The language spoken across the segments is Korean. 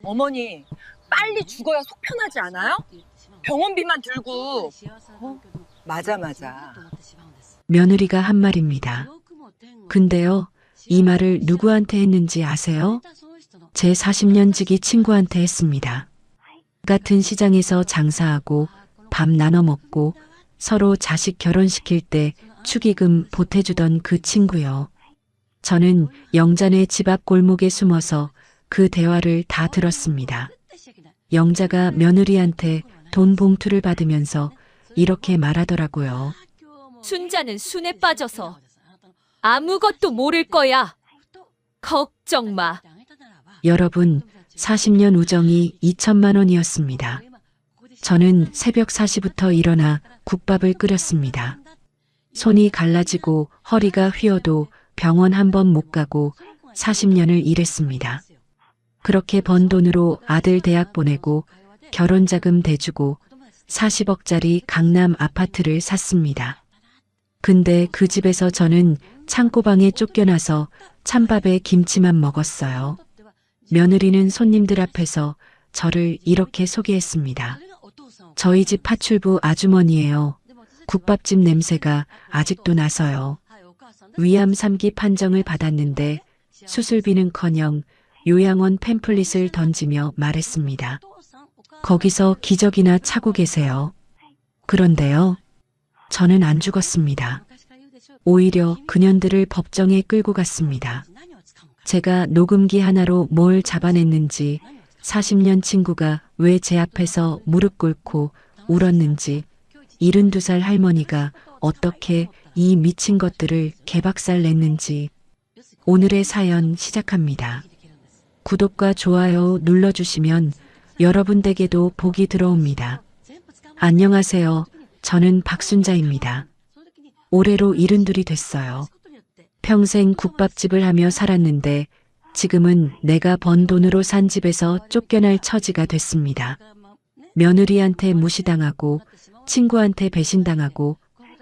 어머니, 빨리 죽어야 속 편하지 않아요? 병원비만 들고. 맞아, 맞아. 며느리가 한 말입니다. 근데요, 이 말을 누구한테 했는지 아세요? 제 40년 지기 친구한테 했습니다. 같은 시장에서 장사하고 밥 나눠 먹고 서로 자식 결혼시킬 때 축의금 보태주던 그 친구요. 저는 영자네 집 앞 골목에 숨어서 그 대화를 다 들었습니다. 영자가 며느리한테 돈 봉투를 받으면서 이렇게 말하더라고요. 순자는 순에 빠져서 아무것도 모를 거야. 걱정 마. 여러분, 40년 우정이 2천만 원이었습니다. 저는 새벽 4시부터 일어나 국밥을 끓였습니다. 손이 갈라지고 허리가 휘어도 병원 한 번 못 가고 40년을 일했습니다. 그렇게 번 돈으로 아들 대학 보내고 결혼자금 대주고 40억짜리 강남 아파트를 샀습니다. 근데 그 집에서 저는 창고방에 쫓겨나서 찬밥에 김치만 먹었어요. 며느리는 손님들 앞에서 저를 이렇게 소개했습니다. 저희 집 파출부 아주머니예요. 국밥집 냄새가 아직도 나서요. 위암 3기 판정을 받았는데 수술비는커녕 요양원 팸플릿을 던지며 말했습니다. 거기서 기적이나 차고 계세요. 그런데요, 저는 안 죽었습니다. 오히려 그년들을 법정에 끌고 갔습니다. 제가 녹음기 하나로 뭘 잡아냈는지, 40년 친구가 왜 제 앞에서 무릎 꿇고 울었는지, 72살 할머니가 어떻게 이 미친 것들을 개박살 냈는지. 오늘의 사연 시작합니다. 구독과 좋아요 눌러주시면 여러분 댁에도 복이 들어옵니다. 안녕하세요. 저는 박순자입니다. 올해로 72이 됐어요. 평생 국밥집을 하며 살았는데 지금은 내가 번 돈으로 산 집에서 쫓겨날 처지가 됐습니다. 며느리한테 무시당하고 친구한테 배신당하고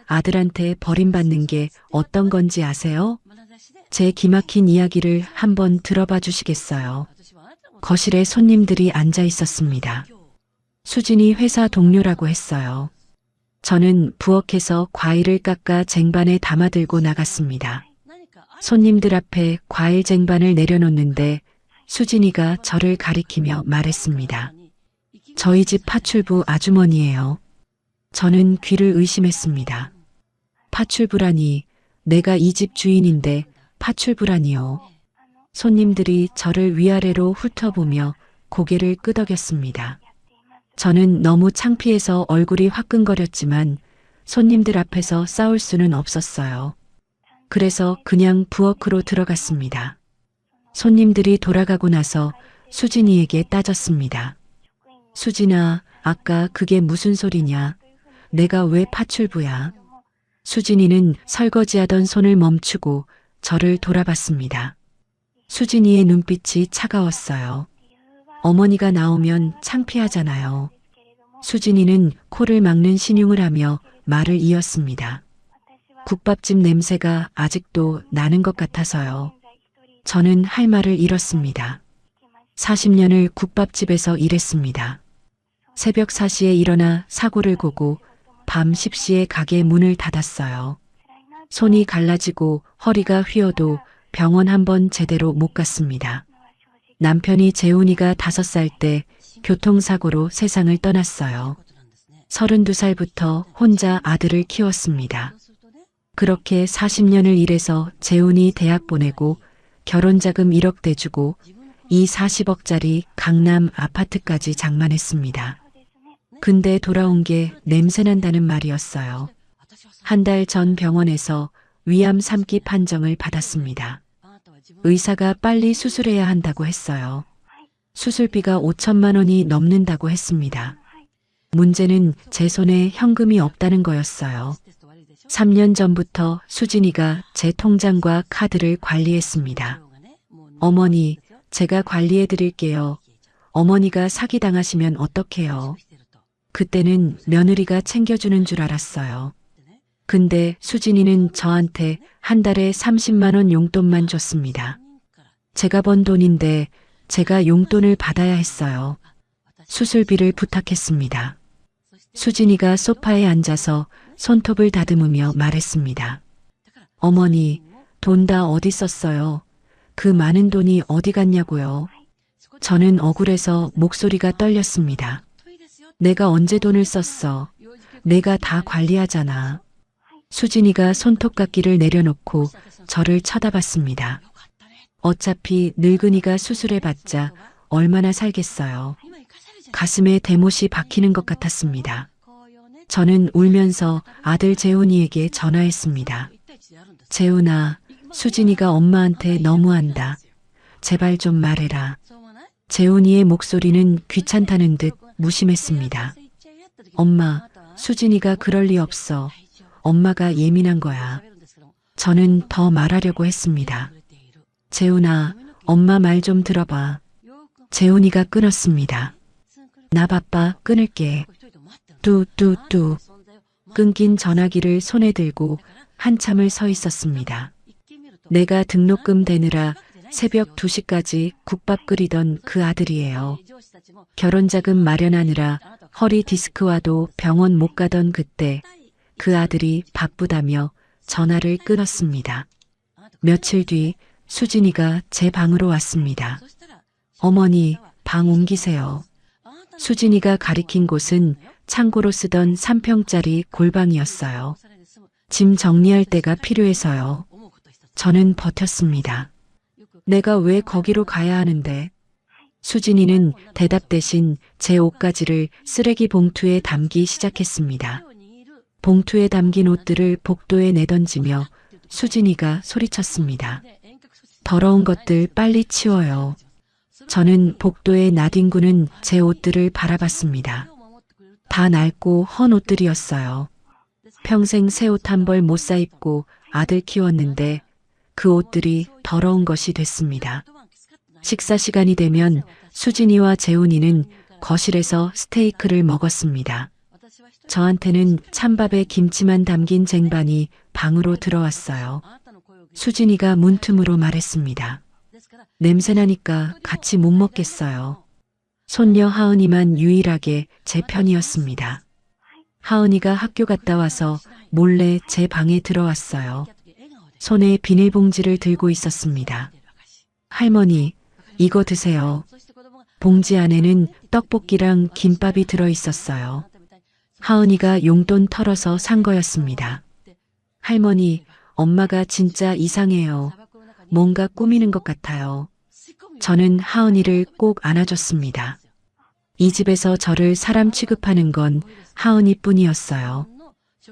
아들한테 버림받는 게 어떤 건지 아세요? 제 기막힌 이야기를 한번 들어봐 주시겠어요? 거실에 손님들이 앉아 있었습니다. 수진이 회사 동료라고 했어요. 저는 부엌에서 과일을 깎아 쟁반에 담아들고 나갔습니다. 손님들 앞에 과일 쟁반을 내려놓는데 수진이가 저를 가리키며 말했습니다. 저희 집 파출부 아주머니예요. 저는 귀를 의심했습니다. 파출부라니, 내가 이 집 주인인데 파출부라니요. 손님들이 저를 위아래로 훑어보며 고개를 끄덕였습니다. 저는 너무 창피해서 얼굴이 화끈거렸지만 손님들 앞에서 싸울 수는 없었어요. 그래서 그냥 부엌으로 들어갔습니다. 손님들이 돌아가고 나서 수진이에게 따졌습니다. 수진아, 아까 그게 무슨 소리냐? 내가 왜 파출부야? 수진이는 설거지하던 손을 멈추고 저를 돌아봤습니다. 수진이의 눈빛이 차가웠어요. 어머니가 나오면 창피하잖아요. 수진이는 코를 막는 신용을 하며 말을 이었습니다. 국밥집 냄새가 아직도 나는 것 같아서요. 저는 할 말을 잃었습니다. 40년을 국밥집에서 일했습니다. 새벽 4시에 일어나 사고를 보고 밤 10시에 가게 문을 닫았어요. 손이 갈라지고 허리가 휘어도 병원 한 번 제대로 못 갔습니다. 남편이 재훈이가 5살 때 교통사고로 세상을 떠났어요. 32살부터 혼자 아들을 키웠습니다. 그렇게 40년을 일해서 재훈이 대학 보내고 결혼자금 1억 대주고 이 40억짜리 강남 아파트까지 장만했습니다. 근데 돌아온 게 냄새난다는 말이었어요. 한 달 전 병원에서 위암 3기 판정을 받았습니다. 의사가 빨리 수술해야 한다고 했어요. 수술비가 5천만 원이 넘는다고 했습니다. 문제는 제 손에 현금이 없다는 거였어요. 3년 전부터 수진이가 제 통장과 카드를 관리했습니다. 어머니, 제가 관리해 드릴게요. 어머니가 사기당하시면 어떡해요? 그때는 며느리가 챙겨주는 줄 알았어요. 근데 수진이는 저한테 한 달에 30만 원 용돈만 줬습니다. 제가 번 돈인데 제가 용돈을 받아야 했어요. 수술비를 부탁했습니다. 수진이가 소파에 앉아서 손톱을 다듬으며 말했습니다. 어머니, 돈 다 어디 썼어요? 그 많은 돈이 어디 갔냐고요? 저는 억울해서 목소리가 떨렸습니다. 내가 언제 돈을 썼어? 내가 다 관리하잖아. 수진이가 손톱깎이를 내려놓고 저를 쳐다봤습니다. 어차피 늙은이가 수술해봤자 얼마나 살겠어요. 가슴에 대못이 박히는 것 같았습니다. 저는 울면서 아들 재훈이에게 전화했습니다. 재훈아, 수진이가 엄마한테 너무한다. 제발 좀 말해라. 재훈이의 목소리는 귀찮다는 듯 무심했습니다. 엄마, 수진이가 그럴 리 없어. 엄마가 예민한 거야. 저는 더 말하려고 했습니다. 재훈아, 엄마 말 좀 들어봐. 재훈이가 끊었습니다. 나 바빠, 끊을게. 뚜뚜뚜. 끊긴 전화기를 손에 들고 한참을 서 있었습니다. 내가 등록금 대느라 새벽 2시까지 국밥 끓이던 그 아들이에요. 결혼자금 마련하느라 허리 디스크와도 병원 못 가던 그때 그 아들이 바쁘다며 전화를 끊었습니다. 며칠 뒤 수진이가 제 방으로 왔습니다. 어머니, 방 옮기세요. 수진이가 가리킨 곳은 창고로 쓰던 3평짜리 골방이었어요. 짐 정리할 때가 필요해서요. 저는 버텼습니다. 내가 왜 거기로 가야 하는데? 수진이는 대답 대신 제 옷가지를 쓰레기 봉투에 담기 시작했습니다. 봉투에 담긴 옷들을 복도에 내던지며 수진이가 소리쳤습니다. 더러운 것들 빨리 치워요. 저는 복도에 나뒹구는 제 옷들을 바라봤습니다. 다 낡고 헌 옷들이었어요. 평생 새 옷 한 벌 못 사입고 아들 키웠는데 그 옷들이 더러운 것이 됐습니다. 식사 시간이 되면 수진이와 재훈이는 거실에서 스테이크를 먹었습니다. 저한테는 찬밥에 김치만 담긴 쟁반이 방으로 들어왔어요. 수진이가 문틈으로 말했습니다. 냄새나니까 같이 못 먹겠어요. 손녀 하은이만 유일하게 제 편이었습니다. 하은이가 학교 갔다 와서 몰래 제 방에 들어왔어요. 손에 비닐봉지를 들고 있었습니다. 할머니, 이거 드세요. 봉지 안에는 떡볶이랑 김밥이 들어 있었어요. 하은이가 용돈 털어서 산 거였습니다. 할머니, 엄마가 진짜 이상해요. 뭔가 꾸미는 것 같아요. 저는 하은이를 꼭 안아줬습니다. 이 집에서 저를 사람 취급하는 건 하은이뿐이었어요.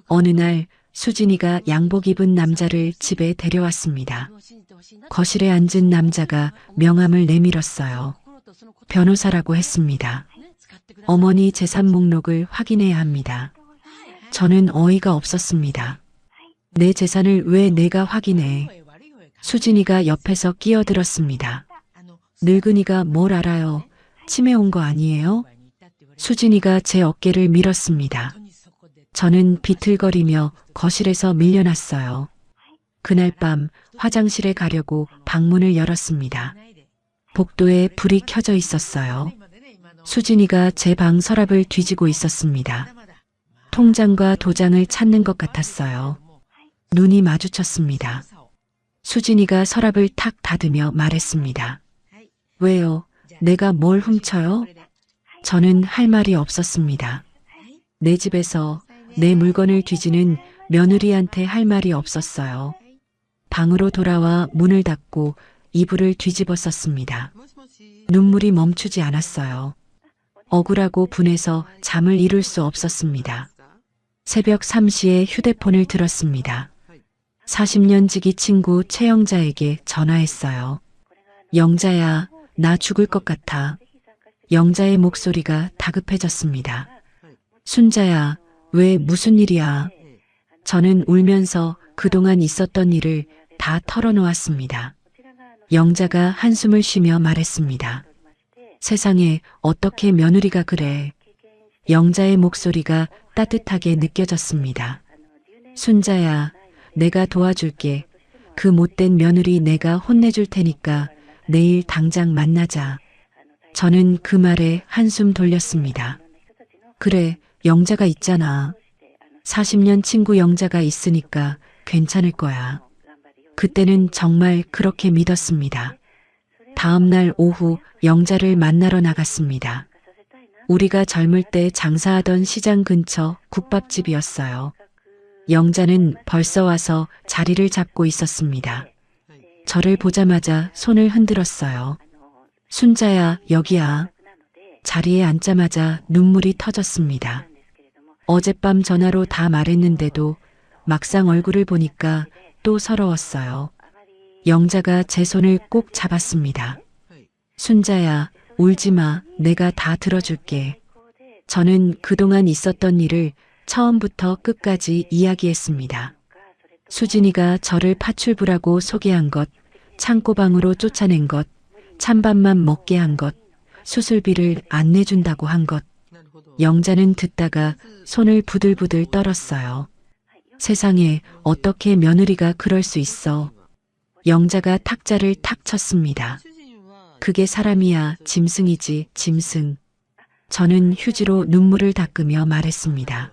어느 날 수진이가 양복 입은 남자를 집에 데려왔습니다. 거실에 앉은 남자가 명함을 내밀었어요. 변호사라고 했습니다. 어머니 재산 목록을 확인해야 합니다. 저는 어이가 없었습니다. 내 재산을 왜 내가 확인해? 수진이가 옆에서 끼어들었습니다. 늙은이가 뭘 알아요? 치매 온 거 아니에요? 수진이가 제 어깨를 밀었습니다. 저는 비틀거리며 거실에서 밀려났어요. 그날 밤 화장실에 가려고 방문을 열었습니다. 복도에 불이 켜져 있었어요. 수진이가 제 방 서랍을 뒤지고 있었습니다. 통장과 도장을 찾는 것 같았어요. 눈이 마주쳤습니다. 수진이가 서랍을 탁 닫으며 말했습니다. 왜요? 내가 뭘 훔쳐요? 저는 할 말이 없었습니다. 내 집에서 내 물건을 뒤지는 며느리한테 할 말이 없었어요. 방으로 돌아와 문을 닫고 이불을 뒤집어 썼습니다. 눈물이 멈추지 않았어요. 억울하고 분해서 잠을 이룰 수 없었습니다. 새벽 3시에 휴대폰을 들었습니다. 40년 지기 친구 최영자에게 전화했어요. 영자야, 나 죽을 것 같아. 영자의 목소리가 다급해졌습니다. 순자야, 왜 무슨 일이야? 저는 울면서 그동안 있었던 일을 다 털어놓았습니다. 영자가 한숨을 쉬며 말했습니다. 세상에 어떻게 며느리가 그래. 영자의 목소리가 따뜻하게 느껴졌습니다. 순자야, 내가 도와줄게. 그 못된 며느리 내가 혼내줄 테니까 내일 당장 만나자. 저는 그 말에 한숨 돌렸습니다. 그래, 영자가 있잖아. 40년 친구 영자가 있으니까 괜찮을 거야. 그때는 정말 그렇게 믿었습니다. 다음 날 오후 영자를 만나러 나갔습니다. 우리가 젊을 때 장사하던 시장 근처 국밥집이었어요. 영자는 벌써 와서 자리를 잡고 있었습니다. 저를 보자마자 손을 흔들었어요. 순자야, 여기야. 자리에 앉자마자 눈물이 터졌습니다. 어젯밤 전화로 다 말했는데도 막상 얼굴을 보니까 또 서러웠어요. 영자가 제 손을 꼭 잡았습니다. 순자야, 울지 마. 내가 다 들어줄게. 저는 그동안 있었던 일을 처음부터 끝까지 이야기했습니다. 수진이가 저를 파출부라고 소개한 것, 창고방으로 쫓아낸 것, 찬밥만 먹게 한 것, 수술비를 안 내준다고 한 것. 영자는 듣다가 손을 부들부들 떨었어요. 세상에 어떻게 며느리가 그럴 수 있어. 영자가 탁자를 탁 쳤습니다. 그게 사람이야, 짐승이지, 짐승. 저는 휴지로 눈물을 닦으며 말했습니다.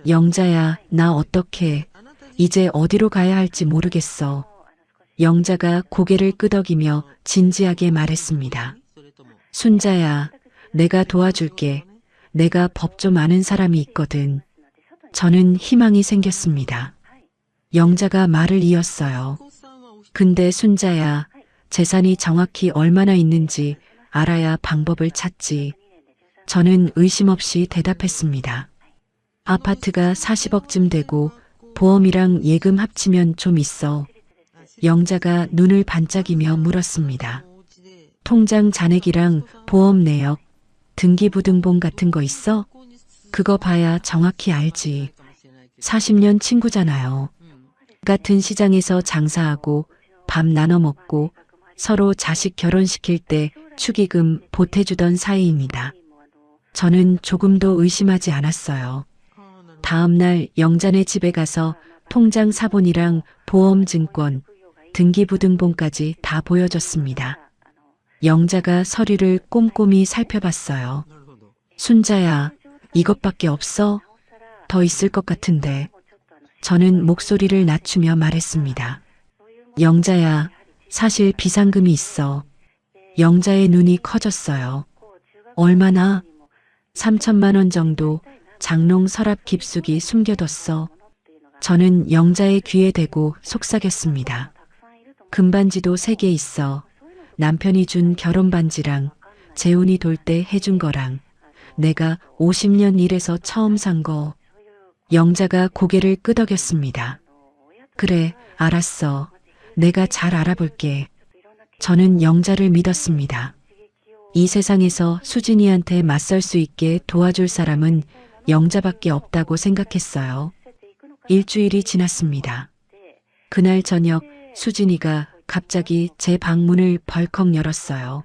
영자야, 나 어떡해. 이제 어디로 가야 할지 모르겠어. 영자가 고개를 끄덕이며 진지하게 말했습니다. 순자야, 내가 도와줄게. 내가 법 좀 아는 사람이 있거든. 저는 희망이 생겼습니다. 영자가 말을 이었어요. 근데 순자야, 재산이 정확히 얼마나 있는지 알아야 방법을 찾지. 저는 의심 없이 대답했습니다. 아파트가 40억쯤 되고 보험이랑 예금 합치면 좀 있어. 영자가 눈을 반짝이며 물었습니다. 통장 잔액이랑 보험 내역, 등기부등본 같은 거 있어? 그거 봐야 정확히 알지. 40년 친구잖아요. 같은 시장에서 장사하고 밥 나눠 먹고 서로 자식 결혼시킬 때 축의금 보태주던 사이입니다. 저는 조금도 의심하지 않았어요. 다음 날 영자네 집에 가서 통장 사본이랑 보험 증권, 등기부등본까지 다 보여줬습니다. 영자가 서류를 꼼꼼히 살펴봤어요. 순자야, 이것밖에 없어? 더 있을 것 같은데. 저는 목소리를 낮추며 말했습니다. 영자야, 사실 비상금이 있어. 영자의 눈이 커졌어요. 얼마나? 3천만 원 정도 장롱 서랍 깊숙이 숨겨뒀어. 저는 영자의 귀에 대고 속삭였습니다. 금반지도 3개 있어. 남편이 준 결혼반지랑 재혼이 돌 때 해준 거랑 내가 50년 일해서 처음 산 거. 영자가 고개를 끄덕였습니다. 그래, 알았어. 내가 잘 알아볼게. 저는 영자를 믿었습니다. 이 세상에서 수진이한테 맞설 수 있게 도와줄 사람은 영자밖에 없다고 생각했어요. 일주일이 지났습니다. 그날 저녁 수진이가 갑자기 제 방문을 벌컥 열었어요.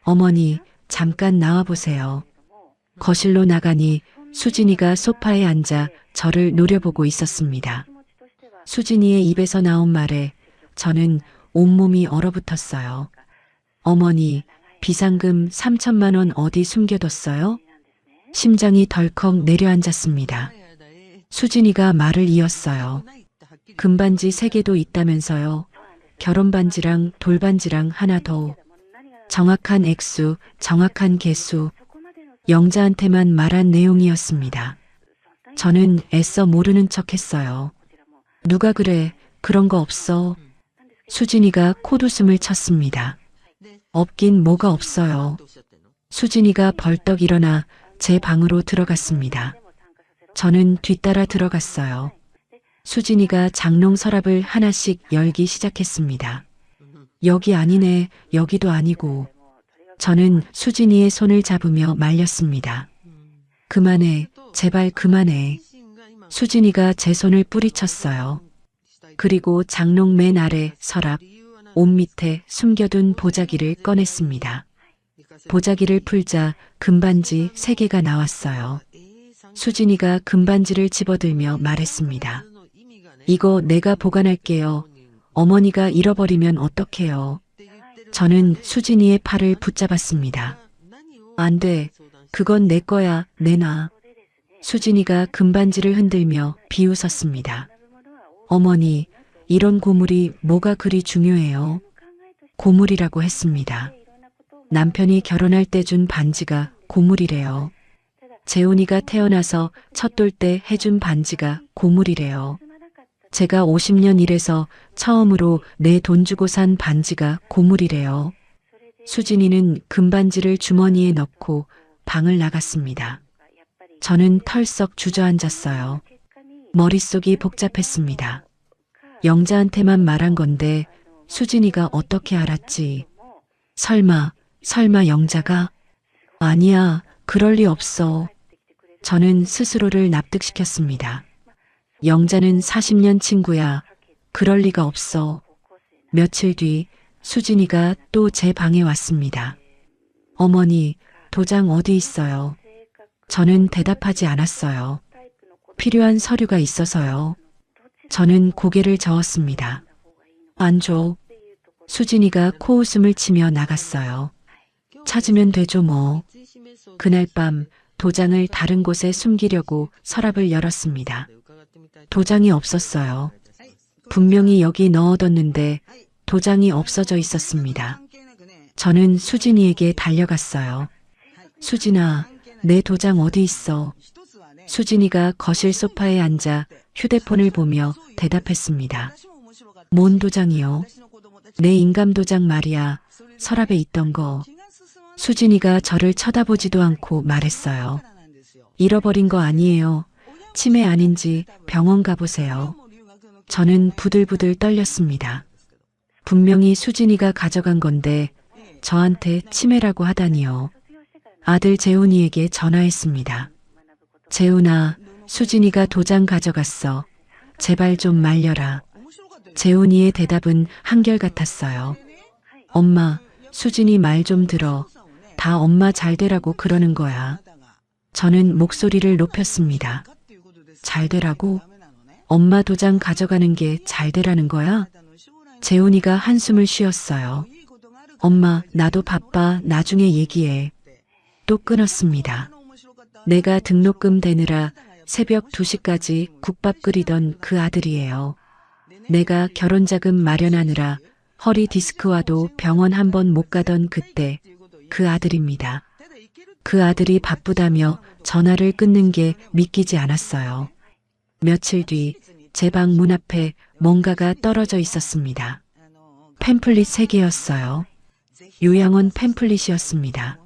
어머니, 잠깐 나와보세요. 거실로 나가니 수진이가 소파에 앉아 저를 노려보고 있었습니다. 수진이의 입에서 나온 말에 저는 온몸이 얼어붙었어요. 어머니, 비상금 3천만 원 어디 숨겨뒀어요? 심장이 덜컥 내려앉았습니다. 수진이가 말을 이었어요. 금반지 3개도 있다면서요. 결혼반지랑 돌반지랑 하나 더. 정확한 액수, 정확한 개수. 영자한테만 말한 내용이었습니다. 저는 애써 모르는 척했어요. 누가 그래, 그런 거 없어. 수진이가 콧웃음을 쳤습니다. 없긴 뭐가 없어요. 수진이가 벌떡 일어나 제 방으로 들어갔습니다. 저는 뒤따라 들어갔어요. 수진이가 장롱 서랍을 하나씩 열기 시작했습니다. 여기 아니네, 여기도 아니고. 저는 수진이의 손을 잡으며 말렸습니다. 그만해, 제발 그만해. 수진이가 제 손을 뿌리쳤어요. 그리고 장롱 맨 아래 서랍, 옷 밑에 숨겨둔 보자기를 꺼냈습니다. 보자기를 풀자 금반지 3개가 나왔어요. 수진이가 금반지를 집어들며 말했습니다. 이거 내가 보관할게요. 어머니가 잃어버리면 어떡해요. 저는 수진이의 팔을 붙잡았습니다. 안 돼. 그건 내 거야. 내놔. 수진이가 금반지를 흔들며 비웃었습니다. 어머니, 이런 고물이 뭐가 그리 중요해요? 고물이라고 했습니다. 남편이 결혼할 때 준 반지가 고물이래요. 재훈이가 태어나서 첫 돌 때 해준 반지가 고물이래요. 제가 50년 일해서 처음으로 내 돈 주고 산 반지가 고물이래요. 수진이는 금반지를 주머니에 넣고 방을 나갔습니다. 저는 털썩 주저앉았어요. 머릿속이 복잡했습니다. 영자한테만 말한 건데 수진이가 어떻게 알았지? 설마 영자가? 아니야, 그럴 리 없어. 저는 스스로를 납득시켰습니다. 영자는 40년 친구야. 그럴 리가 없어. 며칠 뒤 수진이가 또 제 방에 왔습니다. 어머니, 도장 어디 있어요? 저는 대답하지 않았어요. 필요한 서류가 있어서요. 저는 고개를 저었습니다. 안 줘. 수진이가 코웃음을 치며 나갔어요. 찾으면 되죠 뭐. 그날 밤 도장을 다른 곳에 숨기려고 서랍을 열었습니다. 도장이 없었어요. 분명히 여기 넣어뒀는데 도장이 없어져 있었습니다. 저는 수진이에게 달려갔어요. 수진아, 내 도장 어디 있어? 수진이가 거실 소파에 앉아 휴대폰을 보며 대답했습니다. 뭔 도장이요? 내 인감 도장 말이야. 서랍에 있던 거. 수진이가 저를 쳐다보지도 않고 말했어요. 잃어버린 거 아니에요. 치매 아닌지 병원 가보세요. 저는 부들부들 떨렸습니다. 분명히 수진이가 가져간 건데 저한테 치매라고 하다니요. 아들 재훈이에게 전화했습니다. 재훈아, 수진이가 도장 가져갔어. 제발 좀 말려라. 재훈이의 대답은 한결같았어요. 엄마, 수진이 말 좀 들어. 다 엄마 잘 되라고 그러는 거야. 저는 목소리를 높였습니다. 잘 되라고? 엄마 도장 가져가는 게 잘 되라는 거야? 재훈이가 한숨을 쉬었어요. 엄마, 나도 바빠. 나중에 얘기해. 또 끊었습니다. 내가 등록금 대느라 새벽 2시까지 국밥 끓이던 그 아들이에요. 내가 결혼자금 마련하느라 허리 디스크와도 병원 한 번 못 가던 그때 그 아들입니다. 그 아들이 바쁘다며 전화를 끊는 게 믿기지 않았어요. 며칠 뒤 제 방 문 앞에 뭔가가 떨어져 있었습니다. 팸플릿 3개였어요. 요양원 팸플릿이었습니다.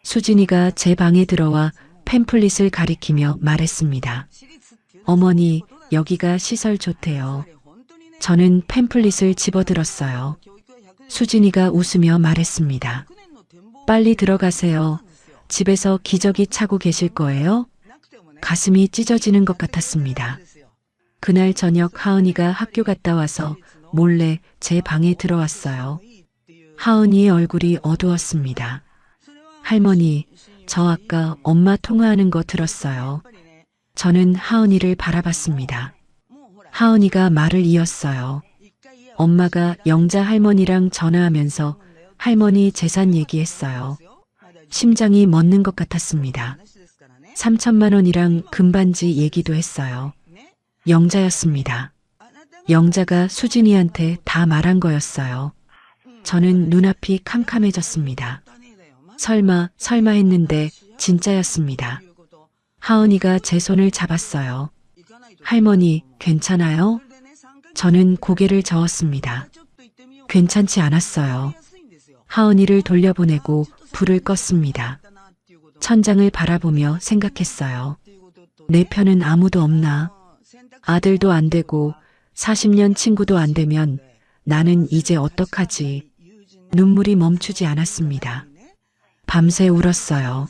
수진이가 제 방에 들어와 팸플릿을 가리키며 말했습니다. 어머니, 여기가 시설 좋대요. 저는 팸플릿을 집어들었어요. 수진이가 웃으며 말했습니다. 빨리 들어가세요. 집에서 기저귀 차고 계실 거예요? 가슴이 찢어지는 것 같았습니다. 그날 저녁 하은이가 학교 갔다 와서 몰래 제 방에 들어왔어요. 하은이의 얼굴이 어두웠습니다. 할머니, 저 아까 엄마 통화하는 거 들었어요. 저는 하은이를 바라봤습니다. 하은이가 말을 이었어요. 엄마가 영자 할머니랑 전화하면서 할머니 재산 얘기했어요. 심장이 멎는 것 같았습니다. 3천만 원이랑 금반지 얘기도 했어요. 영자였습니다. 영자가 수진이한테 다 말한 거였어요. 저는 눈앞이 캄캄해졌습니다. 설마 했는데 진짜였습니다. 하은이가 제 손을 잡았어요. 할머니, 괜찮아요? 저는 고개를 저었습니다. 괜찮지 않았어요. 하은이를 돌려보내고 불을 껐습니다. 천장을 바라보며 생각했어요. 내 편은 아무도 없나? 아들도 안 되고 40년 친구도 안 되면 나는 이제 어떡하지? 눈물이 멈추지 않았습니다. 밤새 울었어요.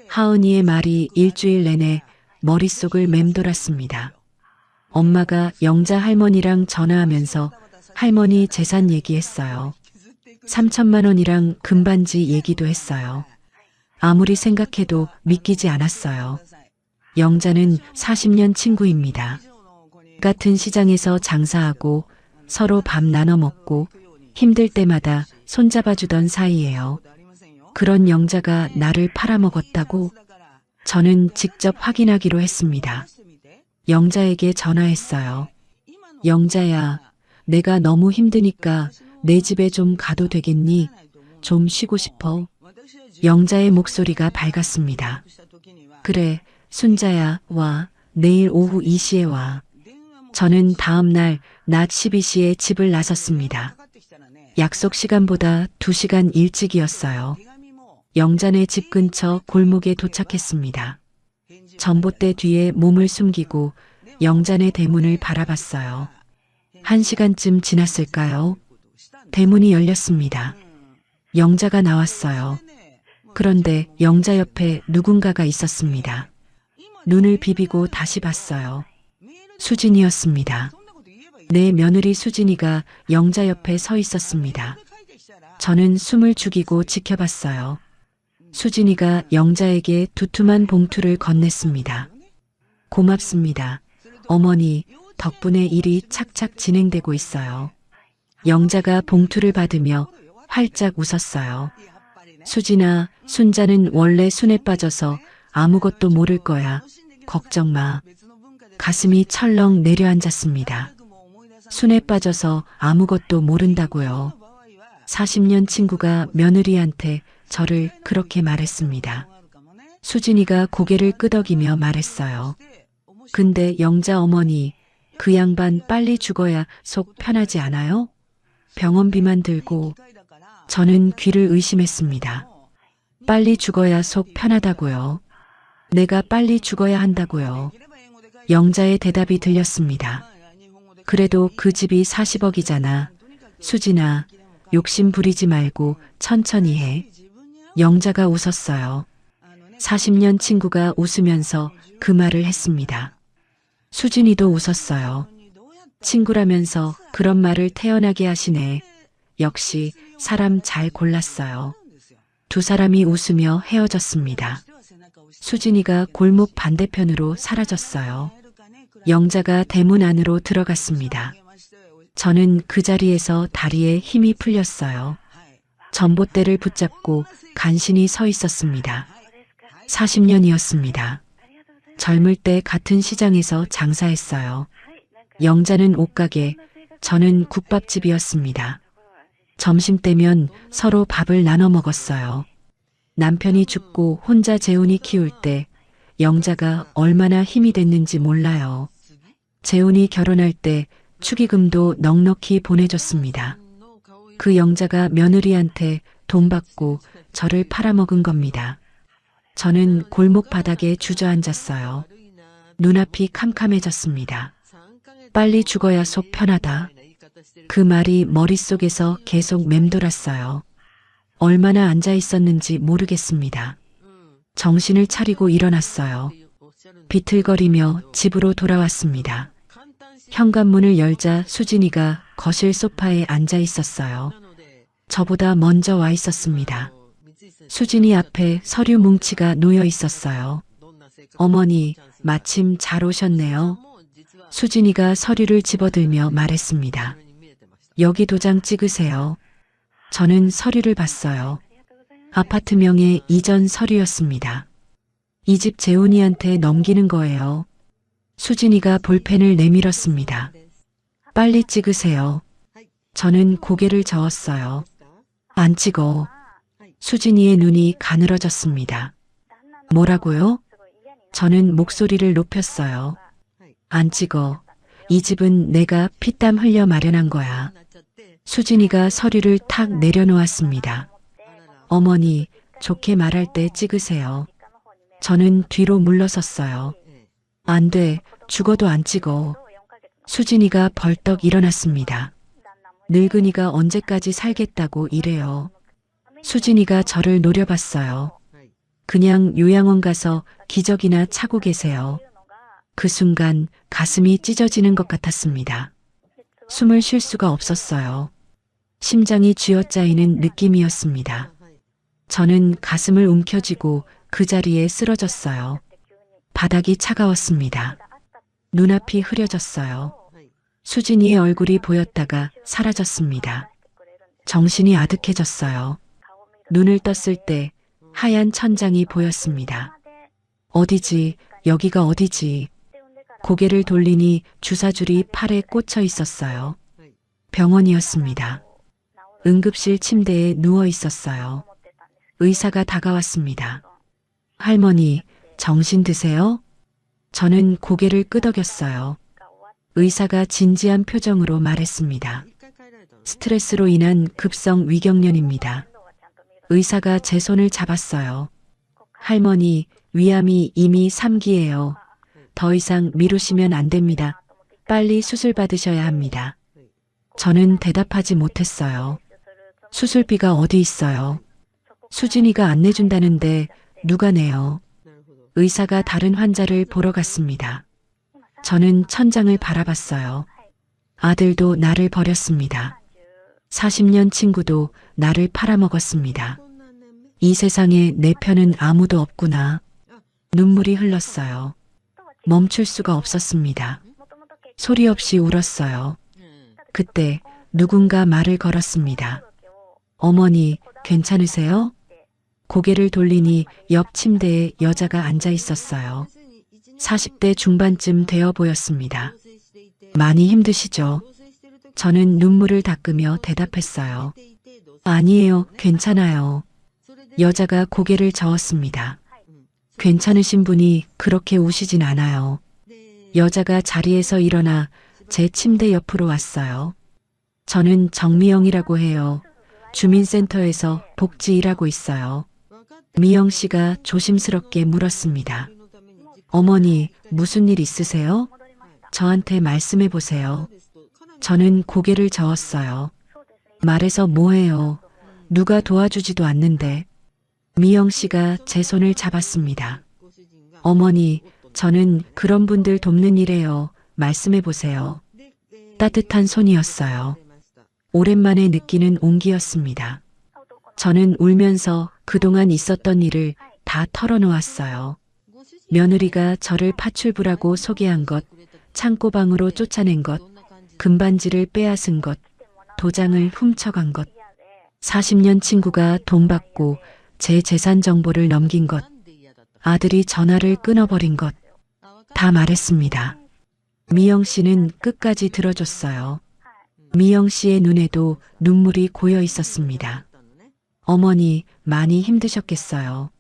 하은이의 말이 일주일 내내 머릿속을 맴돌았습니다. 엄마가 영자 할머니랑 전화하면서 할머니 재산 얘기했어요. 3천만 원이랑 금반지 얘기도 했어요. 아무리 생각해도 믿기지 않았어요. 영자는 40년 친구입니다. 같은 시장에서 장사하고 서로 밥 나눠 먹고 힘들 때마다 손잡아주던 사이예요. 그런 영자가 나를 팔아먹었다고 저는 직접 확인하기로 했습니다. 영자에게 전화했어요. 영자야, 내가 너무 힘드니까 내 집에 좀 가도 되겠니? 좀 쉬고 싶어. 영자의 목소리가 밝았습니다. 그래, 순자야, 와. 내일 오후 2시에 와. 저는 다음 날 낮 12시에 집을 나섰습니다. 약속 시간보다 2시간 일찍이었어요. 영자네 집 근처 골목에 도착했습니다. 전봇대 뒤에 몸을 숨기고 영자네 대문을 바라봤어요. 1시간쯤 지났을까요? 대문이 열렸습니다. 영자가 나왔어요. 그런데 영자 옆에 누군가가 있었습니다. 눈을 비비고 다시 봤어요. 수진이었습니다. 내 며느리 수진이가 영자 옆에 서 있었습니다. 저는 숨을 죽이고 지켜봤어요. 수진이가 영자에게 두툼한 봉투를 건넸습니다. 고맙습니다. 어머니, 덕분에 일이 착착 진행되고 있어요. 영자가 봉투를 받으며 활짝 웃었어요. 수진아, 순자는 원래 순에 빠져서 아무것도 모를 거야. 걱정 마. 가슴이 철렁 내려앉았습니다. 순에 빠져서 아무것도 모른다고요. 40년 친구가 며느리한테 저를 그렇게 말했습니다. 수진이가 고개를 끄덕이며 말했어요. 근데 영자 어머니, 그 양반 빨리 죽어야 속 편하지 않아요? 병원비만 들고. 저는 귀를 의심했습니다. 빨리 죽어야 속 편하다고요. 내가 빨리 죽어야 한다고요. 영자의 대답이 들렸습니다. 그래도 그 집이 40억이잖아. 수진아, 욕심 부리지 말고 천천히 해. 영자가 웃었어요. 40년 친구가 웃으면서 그 말을 했습니다. 수진이도 웃었어요. 친구라면서 그런 말을 태연하게 하시네. 역시 사람 잘 골랐어요. 두 사람이 웃으며 헤어졌습니다. 수진이가 골목 반대편으로 사라졌어요. 영자가 대문 안으로 들어갔습니다. 저는 그 자리에서 다리에 힘이 풀렸어요. 전봇대를 붙잡고 간신히 서 있었습니다. 40년이었습니다. 젊을 때 같은 시장에서 장사했어요. 영자는 옷가게, 저는 국밥집이었습니다. 점심때면 서로 밥을 나눠 먹었어요. 남편이 죽고 혼자 재훈이 키울 때 영자가 얼마나 힘이 됐는지 몰라요. 재훈이 결혼할 때 축의금도 넉넉히 보내줬습니다. 그 영자가 며느리한테 돈 받고 저를 팔아먹은 겁니다. 저는 골목 바닥에 주저앉았어요. 눈앞이 캄캄해졌습니다. 빨리 죽어야 속 편하다. 그 말이 머릿속에서 계속 맴돌았어요. 얼마나 앉아 있었는지 모르겠습니다. 정신을 차리고 일어났어요. 비틀거리며 집으로 돌아왔습니다. 현관문을 열자 수진이가 거실 소파에 앉아 있었어요. 저보다 먼저 와 있었습니다. 수진이 앞에 서류 뭉치가 놓여 있었어요. 어머니, 마침 잘 오셨네요. 수진이가 서류를 집어들며 말했습니다. 여기 도장 찍으세요. 저는 서류를 봤어요. 아파트명의 이전 서류였습니다. 이 집 재훈이한테 넘기는 거예요. 수진이가 볼펜을 내밀었습니다. 빨리 찍으세요. 저는 고개를 저었어요. 안 찍어. 수진이의 눈이 가늘어졌습니다. 뭐라고요? 저는 목소리를 높였어요. 안 찍어. 이 집은 내가 피땀 흘려 마련한 거야. 수진이가 서류를 탁 내려놓았습니다. 어머니, 좋게 말할 때 찍으세요. 저는 뒤로 물러섰어요. 안 돼, 죽어도 안 찍어. 수진이가 벌떡 일어났습니다. 늙은이가 언제까지 살겠다고 이래요. 수진이가 저를 노려봤어요. 그냥 요양원 가서 기저귀나 차고 계세요. 그 순간 가슴이 찢어지는 것 같았습니다. 숨을 쉴 수가 없었어요. 심장이 쥐어짜이는 느낌이었습니다. 저는 가슴을 움켜쥐고 그 자리에 쓰러졌어요. 바닥이 차가웠습니다. 눈앞이 흐려졌어요. 수진이의 얼굴이 보였다가 사라졌습니다. 정신이 아득해졌어요. 눈을 떴을 때 하얀 천장이 보였습니다. 어디지? 여기가 어디지? 고개를 돌리니 주사줄이 팔에 꽂혀 있었어요. 병원이었습니다. 응급실 침대에 누워 있었어요. 의사가 다가왔습니다. 할머니, 정신 드세요? 저는 고개를 끄덕였어요. 의사가 진지한 표정으로 말했습니다. 스트레스로 인한 급성 위경련입니다. 의사가 제 손을 잡았어요. 할머니, 위암이 이미 3기예요. 더 이상 미루시면 안 됩니다. 빨리 수술 받으셔야 합니다. 저는 대답하지 못했어요. 수술비가 어디 있어요? 수진이가 안 내준다는데 누가 내요? 의사가 다른 환자를 보러 갔습니다. 저는 천장을 바라봤어요. 아들도 나를 버렸습니다. 40년 친구도 나를 팔아먹었습니다. 이 세상에 내 편은 아무도 없구나. 눈물이 흘렀어요. 멈출 수가 없었습니다. 소리 없이 울었어요. 그때 누군가 말을 걸었습니다. 어머니, 괜찮으세요? 고개를 돌리니 옆 침대에 여자가 앉아 있었어요. 40대 중반쯤 되어 보였습니다. 많이 힘드시죠? 저는 눈물을 닦으며 대답했어요. 아니에요, 괜찮아요. 여자가 고개를 저었습니다. 괜찮으신 분이 그렇게 우시진 않아요. 여자가 자리에서 일어나 제 침대 옆으로 왔어요. 저는 정미영이라고 해요. 주민센터에서 복지 일하고 있어요. 미영 씨가 조심스럽게 물었습니다. 어머니, 무슨 일 있으세요? 저한테 말씀해 보세요. 저는 고개를 저었어요. 말해서 뭐해요? 누가 도와주지도 않는데. 미영 씨가 제 손을 잡았습니다. 어머니, 저는 그런 분들 돕는 일이에요. 말씀해 보세요. 따뜻한 손이었어요. 오랜만에 느끼는 온기였습니다. 저는 울면서 그동안 있었던 일을 다 털어놓았어요. 며느리가 저를 파출부라고 소개한 것, 창고방으로 쫓아낸 것, 금반지를 빼앗은 것, 도장을 훔쳐간 것, 40년 친구가 돈 받고 제 재산 정보를 넘긴 것, 아들이 전화를 끊어버린 것, 다 말했습니다. 미영 씨는 끝까지 들어줬어요. 미영 씨의 눈에도 눈물이 고여 있었습니다. 어머니, 많이 힘드셨겠어요.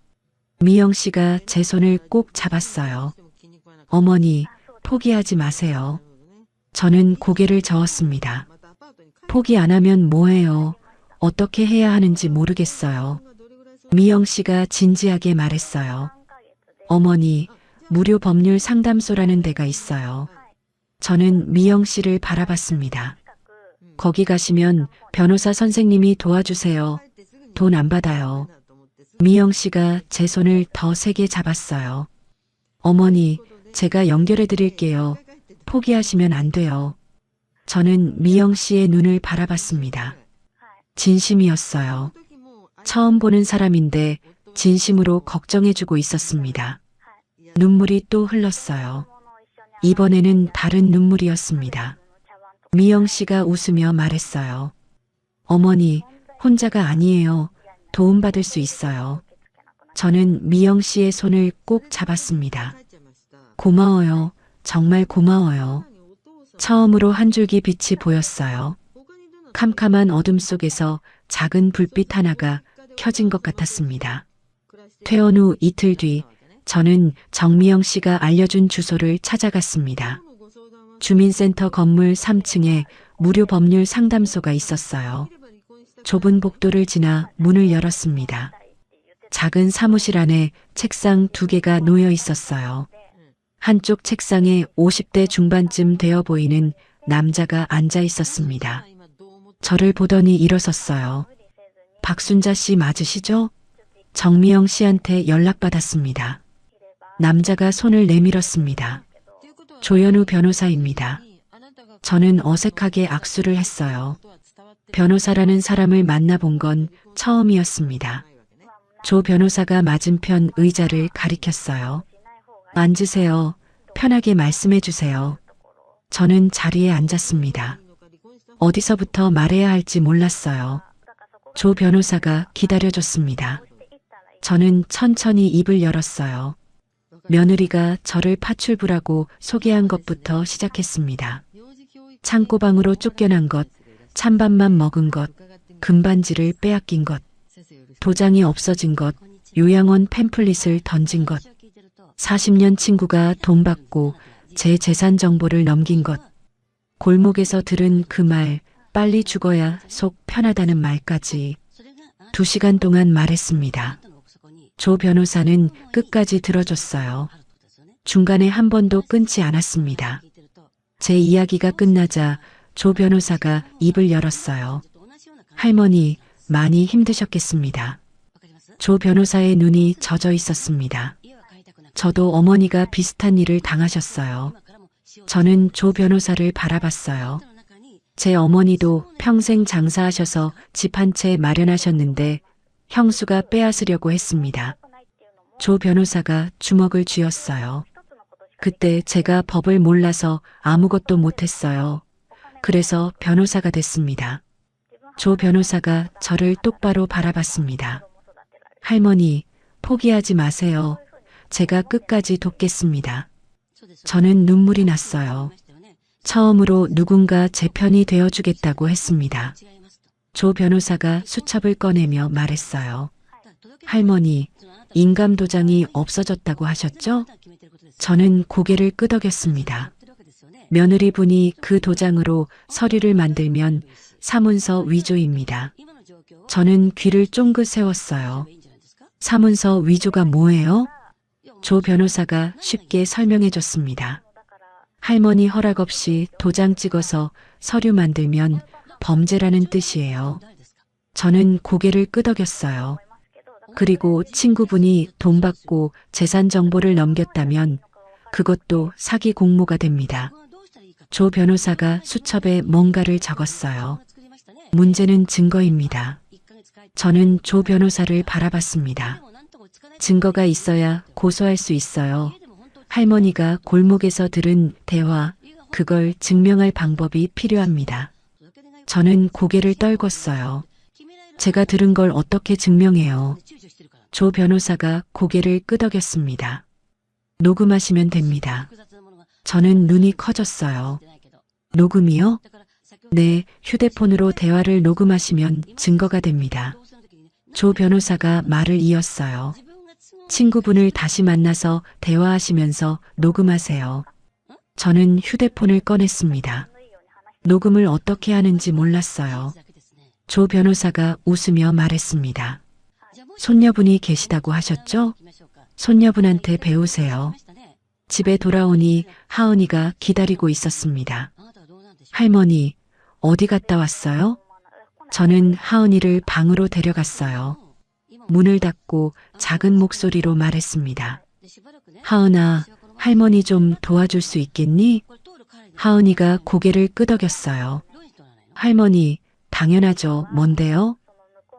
미영 씨가 제 손을 꼭 잡았어요. 어머니, 포기하지 마세요. 저는 고개를 저었습니다. 포기 안 하면 뭐해요? 어떻게 해야 하는지 모르겠어요. 미영 씨가 진지하게 말했어요. 어머니, 무료 법률 상담소라는 데가 있어요. 저는 미영 씨를 바라봤습니다. 거기 가시면 변호사 선생님이 도와주세요. 돈 안 받아요. 미영 씨가 제 손을 더 세게 잡았어요. 어머니, 제가 연결해 드릴게요. 포기하시면 안 돼요. 저는 미영 씨의 눈을 바라봤습니다. 진심이었어요. 처음 보는 사람인데 진심으로 걱정해주고 있었습니다. 눈물이 또 흘렀어요. 이번에는 다른 눈물이었습니다. 미영 씨가 웃으며 말했어요. 어머니, 혼자가 아니에요. 도움받을 수 있어요. 저는 미영 씨의 손을 꼭 잡았습니다. 고마워요. 정말 고마워요. 처음으로 한 줄기 빛이 보였어요. 캄캄한 어둠 속에서 작은 불빛 하나가 켜진 것 같았습니다. 퇴원 후 이틀 뒤 저는 정미영 씨가 알려준 주소를 찾아갔습니다. 주민센터 건물 3층에 무료 법률 상담소가 있었어요. 좁은 복도를 지나 문을 열었습니다. 작은 사무실 안에 책상 2개가 놓여 있었어요. 한쪽 책상에 50대 중반쯤 되어 보이는 남자가 앉아 있었습니다. 저를 보더니 일어섰어요. 박순자 씨 맞으시죠? 정미영 씨한테 연락받았습니다. 남자가 손을 내밀었습니다. 조현우 변호사입니다. 저는 어색하게 악수를 했어요. 변호사라는 사람을 만나본 건 처음이었습니다. 조 변호사가 맞은편 의자를 가리켰어요. 앉으세요. 편하게 말씀해 주세요. 저는 자리에 앉았습니다. 어디서부터 말해야 할지 몰랐어요. 조 변호사가 기다려줬습니다. 저는 천천히 입을 열었어요. 며느리가 저를 파출부라고 소개한 것부터 시작했습니다. 창고방으로 쫓겨난 것, 찬밥만 먹은 것, 금반지를 빼앗긴 것, 도장이 없어진 것, 요양원 팸플릿을 던진 것, 40년 친구가 돈 받고 제 재산 정보를 넘긴 것, 골목에서 들은 그 말, 빨리 죽어야 속 편하다는 말까지 2시간 동안 말했습니다. 조 변호사는 끝까지 들어줬어요. 중간에 한 번도 끊지 않았습니다. 제 이야기가 끝나자 조 변호사가 입을 열었어요. 할머니, 많이 힘드셨겠습니다. 조 변호사의 눈이 젖어 있었습니다. 저도 어머니가 비슷한 일을 당하셨어요. 저는 조 변호사를 바라봤어요. 제 어머니도 평생 장사하셔서 집 한 채 마련하셨는데 형수가 빼앗으려고 했습니다. 조 변호사가 주먹을 쥐었어요. 그때 제가 법을 몰라서 아무것도 못했어요. 그래서 변호사가 됐습니다. 조 변호사가 저를 똑바로 바라봤습니다. 할머니, 포기하지 마세요. 제가 끝까지 돕겠습니다. 저는 눈물이 났어요. 처음으로 누군가 제 편이 되어주겠다고 했습니다. 조 변호사가 수첩을 꺼내며 말했어요. 할머니, 인감도장이 없어졌다고 하셨죠? 저는 고개를 끄덕였습니다. 며느리분이 그 도장으로 서류를 만들면 사문서 위조입니다. 저는 귀를 쫑긋 세웠어요. 사문서 위조가 뭐예요? 조 변호사가 쉽게 설명해 줬습니다. 할머니 허락 없이 도장 찍어서 서류 만들면 범죄라는 뜻이에요. 저는 고개를 끄덕였어요. 그리고 친구분이 돈 받고 재산 정보를 넘겼다면 그것도 사기 공모가 됩니다. 조 변호사가 수첩에 뭔가를 적었어요. 문제는 증거입니다. 저는 조 변호사를 바라봤습니다. 증거가 있어야 고소할 수 있어요. 할머니가 골목에서 들은 대화, 그걸 증명할 방법이 필요합니다. 저는 고개를 떨궜어요. 제가 들은 걸 어떻게 증명해요? 조 변호사가 고개를 끄덕였습니다. 녹음하시면 됩니다. 저는 눈이 커졌어요. 녹음이요? 네, 휴대폰으로 대화를 녹음하시면 증거가 됩니다. 조 변호사가 말을 이었어요. 친구분을 다시 만나서 대화하시면서 녹음하세요. 저는 휴대폰을 꺼냈습니다. 녹음을 어떻게 하는지 몰랐어요. 조 변호사가 웃으며 말했습니다. 손녀분이 계시다고 하셨죠? 손녀분한테 배우세요. 집에 돌아오니 하은이가 기다리고 있었습니다. 할머니, 어디 갔다 왔어요? 저는 하은이를 방으로 데려갔어요. 문을 닫고 작은 목소리로 말했습니다. 하은아, 할머니 좀 도와줄 수 있겠니? 하은이가 고개를 끄덕였어요. 할머니, 당연하죠. 뭔데요?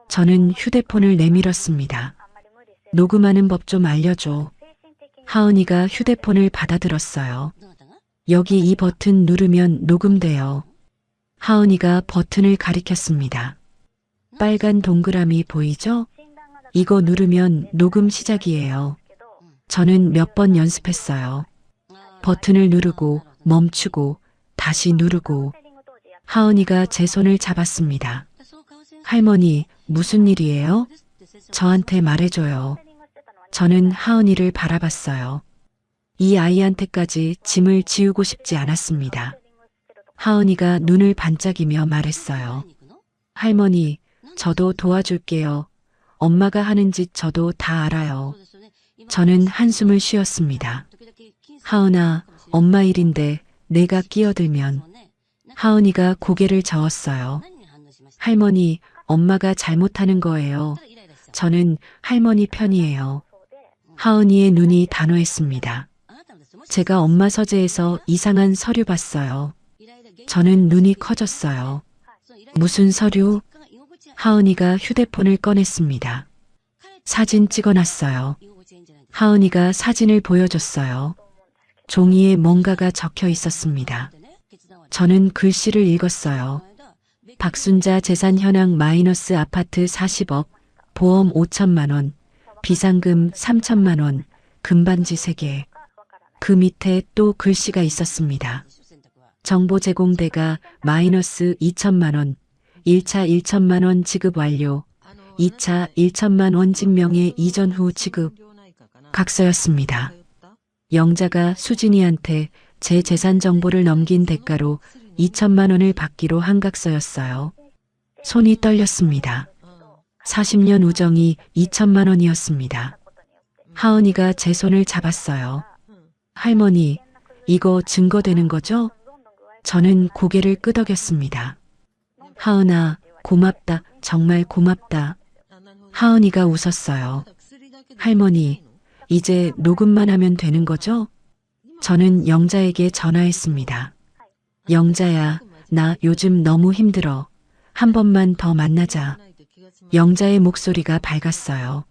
저는 휴대폰을 내밀었습니다. 녹음하는 법 좀 알려줘. 하은이가 휴대폰을 받아들었어요. 여기 이 버튼 누르면 녹음돼요. 하은이가 버튼을 가리켰습니다. 빨간 동그라미 보이죠? 이거 누르면 녹음 시작이에요. 저는 몇 번 연습했어요. 버튼을 누르고 멈추고 다시 누르고. 하은이가 제 손을 잡았습니다. 할머니, 무슨 일이에요? 저한테 말해줘요. 저는 하은이를 바라봤어요. 이 아이한테까지 짐을 지우고 싶지 않았습니다. 하은이가 눈을 반짝이며 말했어요. 할머니, 저도 도와줄게요. 엄마가 하는 짓 저도 다 알아요. 저는 한숨을 쉬었습니다. 하은아, 엄마 일인데 내가 끼어들면. 하은이가 고개를 저었어요. 할머니, 엄마가 잘못하는 거예요. 저는 할머니 편이에요. 하은이의 눈이 단호했습니다. 제가 엄마 서재에서 이상한 서류 봤어요. 저는 눈이 커졌어요. 무슨 서류? 하은이가 휴대폰을 꺼냈습니다. 사진 찍어놨어요. 하은이가 사진을 보여줬어요. 종이에 뭔가가 적혀 있었습니다. 저는 글씨를 읽었어요. 박순자 재산 현황 마이너스 아파트 40억, 보험 5천만 원, 비상금 3천만 원, 금반지 3개. 그 밑에 또 글씨가 있었습니다. 정보 제공대가 마이너스 2천만 원, 1차 1천만 원 지급 완료, 2차 1천만 원 증명의 이전 후 지급. 각서였습니다. 영자가 수진이한테 제 재산 정보를 넘긴 대가로 2천만 원을 받기로 한 각서였어요. 손이 떨렸습니다. 40년 우정이 2천만 원이었습니다. 하은이가 제 손을 잡았어요. 할머니, 이거 증거되는 거죠? 저는 고개를 끄덕였습니다. 하은아, 고맙다. 정말 고맙다. 하은이가 웃었어요. 할머니, 이제 녹음만 하면 되는 거죠? 저는 영자에게 전화했습니다. 영자야, 나 요즘 너무 힘들어. 한 번만 더 만나자. 영자의 목소리가 밝았어요.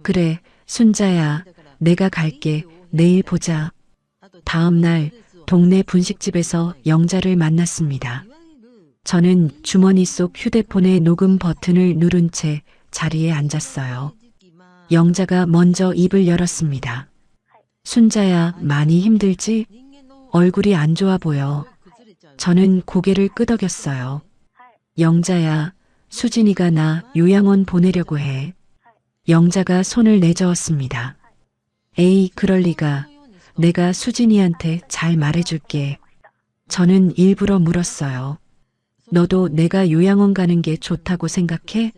그래, 순자야, 내가 갈게. 내일 보자. 다음 날 동네 분식집에서 영자를 만났습니다. 저는 주머니 속 휴대폰의 녹음 버튼을 누른 채 자리에 앉았어요. 영자가 먼저 입을 열었습니다. 순자야, 많이 힘들지? 얼굴이 안 좋아 보여. 저는 고개를 끄덕였어요. 영자야, 수진이가 나 요양원 보내려고 해. 영자가 손을 내저었습니다. 에이, 그럴 리가. 내가 수진이한테 잘 말해줄게. 저는 일부러 물었어요. 너도 내가 요양원 가는 게 좋다고 생각해?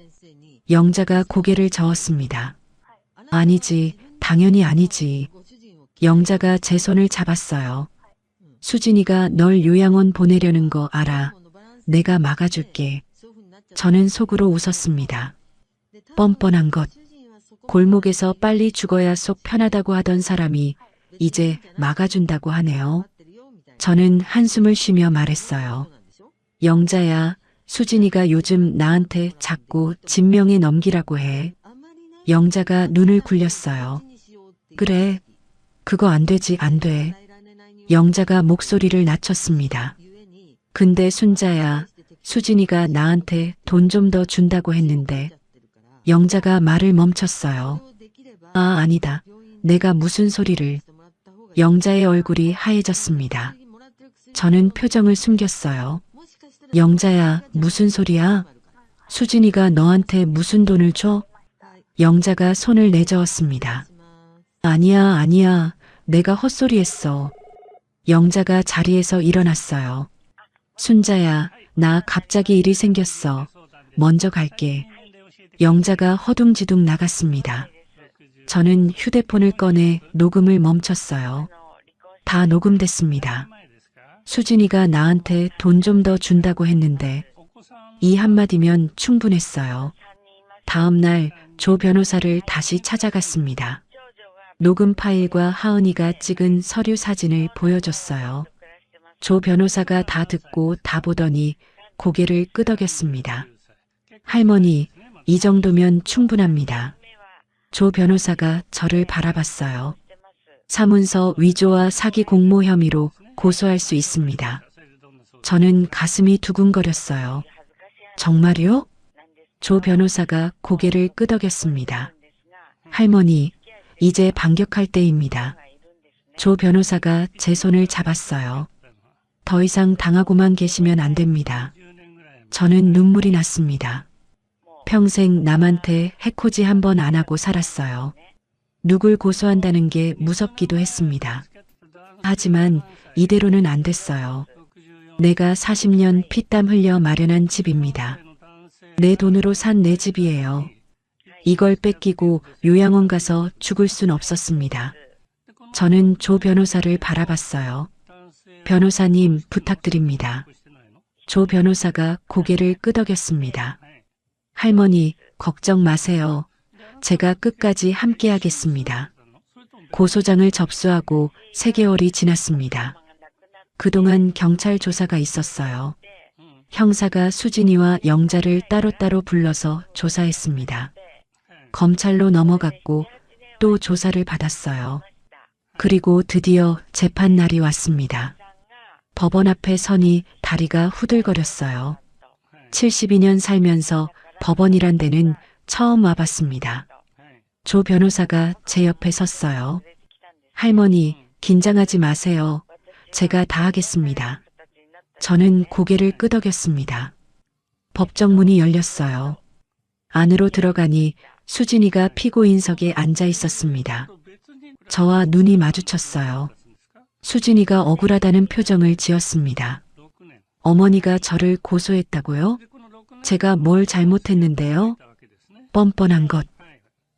영자가 고개를 저었습니다. 아니지, 당연히 아니지. 영자가 제 손을 잡았어요. 수진이가 널 요양원 보내려는 거 알아. 내가 막아줄게. 저는 속으로 웃었습니다. 뻔뻔한 것. 골목에서 빨리 죽어야 속 편하다고 하던 사람이 이제 막아준다고 하네요. 저는 한숨을 쉬며 말했어요. 영자야, 수진이가 요즘 나한테 자꾸 진명에 넘기라고 해. 영자가 눈을 굴렸어요. 그래, 그거 안 되지, 안 돼. 영자가 목소리를 낮췄습니다. 근데 순자야, 수진이가 나한테 돈 좀 더 준다고 했는데. 영자가 말을 멈췄어요. 아, 아니다. 내가 무슨 소리를. 영자의 얼굴이 하얘졌습니다. 저는 표정을 숨겼어요. 영자야, 무슨 소리야? 수진이가 너한테 무슨 돈을 줘? 영자가 손을 내저었습니다. 아니야, 아니야. 내가 헛소리했어. 영자가 자리에서 일어났어요. 순자야, 나 갑자기 일이 생겼어. 먼저 갈게. 영자가 허둥지둥 나갔습니다. 저는 휴대폰을 꺼내 녹음을 멈췄어요. 다 녹음됐습니다. 수진이가 나한테 돈 좀 더 준다고 했는데 이 한마디면 충분했어요. 다음 날 조 변호사를 다시 찾아갔습니다. 녹음 파일과 하은이가 찍은 서류 사진을 보여줬어요. 조 변호사가 다 듣고 다 보더니 고개를 끄덕였습니다. 할머니, 이 정도면 충분합니다. 조 변호사가 저를 바라봤어요. 사문서 위조와 사기 공모 혐의로 고소할 수 있습니다. 저는 가슴이 두근거렸어요. 정말요? 조 변호사가 고개를 끄덕였습니다. 할머니, 이제 반격할 때입니다. 조 변호사가 제 손을 잡았어요. 더 이상 당하고만 계시면 안 됩니다. 저는 눈물이 났습니다. 평생 남한테 해코지 한 번 안 하고 살았어요. 누굴 고소한다는 게 무섭기도 했습니다. 하지만 이대로는 안 됐어요. 내가 40년 피땀 흘려 마련한 집입니다. 내 돈으로 산 내 집이에요. 이걸 뺏기고 요양원 가서 죽을 순 없었습니다. 저는 조 변호사를 바라봤어요. 변호사님, 부탁드립니다. 조 변호사가 고개를 끄덕였습니다. 할머니, 걱정 마세요. 제가 끝까지 함께하겠습니다. 고소장을 접수하고 3개월이 지났습니다. 그동안 경찰 조사가 있었어요. 형사가 수진이와 영자를 따로따로 불러서 조사했습니다. 검찰로 넘어갔고 또 조사를 받았어요. 그리고 드디어 재판 날이 왔습니다. 법원 앞에 서니 다리가 후들거렸어요. 72년 살면서 법원이란 데는 처음 와봤습니다. 조 변호사가 제 옆에 섰어요. 할머니, 긴장하지 마세요. 제가 다 하겠습니다. 저는 고개를 끄덕였습니다. 법정 문이 열렸어요. 안으로 들어가니 수진이가 피고인석에 앉아 있었습니다. 저와 눈이 마주쳤어요. 수진이가 억울하다는 표정을 지었습니다. 어머니가 저를 고소했다고요? 제가 뭘 잘못했는데요? 뻔뻔한 것.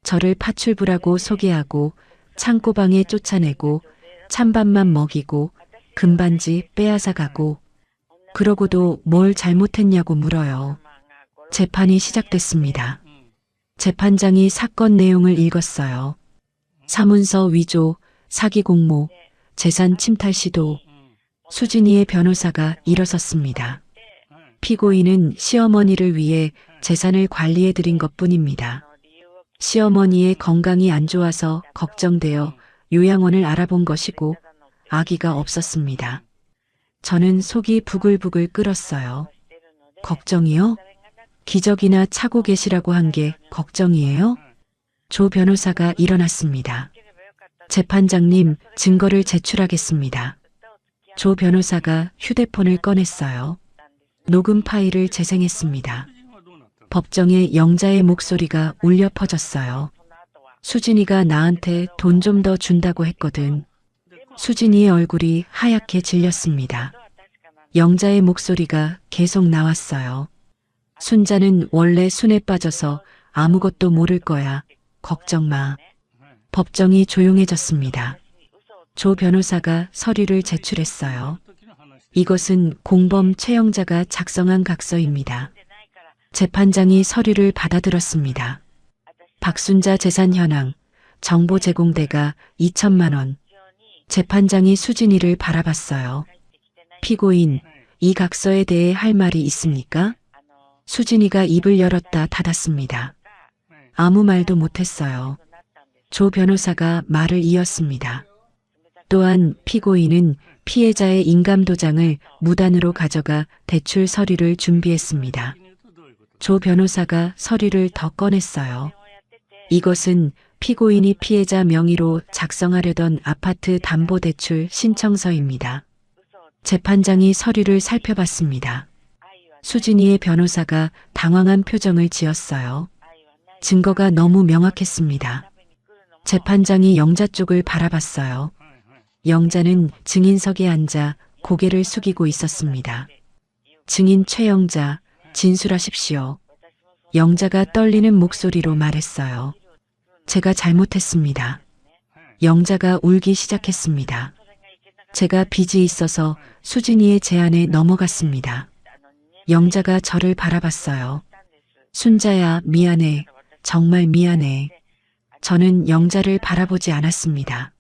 저를 파출부라고 소개하고 창고방에 쫓아내고 찬밥만 먹이고 금반지 빼앗아 가고 그러고도 뭘 잘못했냐고 물어요. 재판이 시작됐습니다. 재판장이 사건 내용을 읽었어요. 사문서 위조, 사기 공모, 재산 침탈 시도. 수진이의 변호사가 일어섰습니다. 피고인은 시어머니를 위해 재산을 관리해 드린 것뿐입니다. 시어머니의 건강이 안 좋아서 걱정되어 요양원을 알아본 것이고 아기가 없었습니다. 저는 속이 부글부글 끓었어요. 걱정이요? 기적이나 차고 계시라고 한 게 걱정이에요? 조 변호사가 일어났습니다. 재판장님, 증거를 제출하겠습니다. 조 변호사가 휴대폰을 꺼냈어요. 녹음 파일을 재생했습니다. 법정에 영자의 목소리가 울려 퍼졌어요. 수진이가 나한테 돈 좀 더 준다고 했거든. 수진이의 얼굴이 하얗게 질렸습니다. 영자의 목소리가 계속 나왔어요. 순자는 원래 순에 빠져서 아무것도 모를 거야. 걱정 마. 법정이 조용해졌습니다. 조 변호사가 서류를 제출했어요. 이것은 공범 최영자가 작성한 각서입니다. 재판장이 서류를 받아들었습니다. 박순자 재산 현황, 정보 제공대가 2천만 원. 재판장이 수진이를 바라봤어요. 피고인, 이 각서에 대해 할 말이 있습니까? 수진이가 입을 열었다 닫았습니다. 아무 말도 못했어요. 조 변호사가 말을 이었습니다. 또한 피고인은 피해자의 인감도장을 무단으로 가져가 대출 서류를 준비했습니다. 조 변호사가 서류를 더 꺼냈어요. 이것은 피고인이 피해자 명의로 작성하려던 아파트 담보대출 신청서입니다. 재판장이 서류를 살펴봤습니다. 수진이의 변호사가 당황한 표정을 지었어요. 증거가 너무 명확했습니다. 재판장이 영자 쪽을 바라봤어요. 영자는 증인석에 앉아 고개를 숙이고 있었습니다. 증인 최영자, 진술하십시오. 영자가 떨리는 목소리로 말했어요. 제가 잘못했습니다. 영자가 울기 시작했습니다. 제가 빚이 있어서 수진이의 제안에 넘어갔습니다. 영자가 저를 바라봤어요. 순자야, 미안해. 정말 미안해. 저는 영자를 바라보지 않았습니다.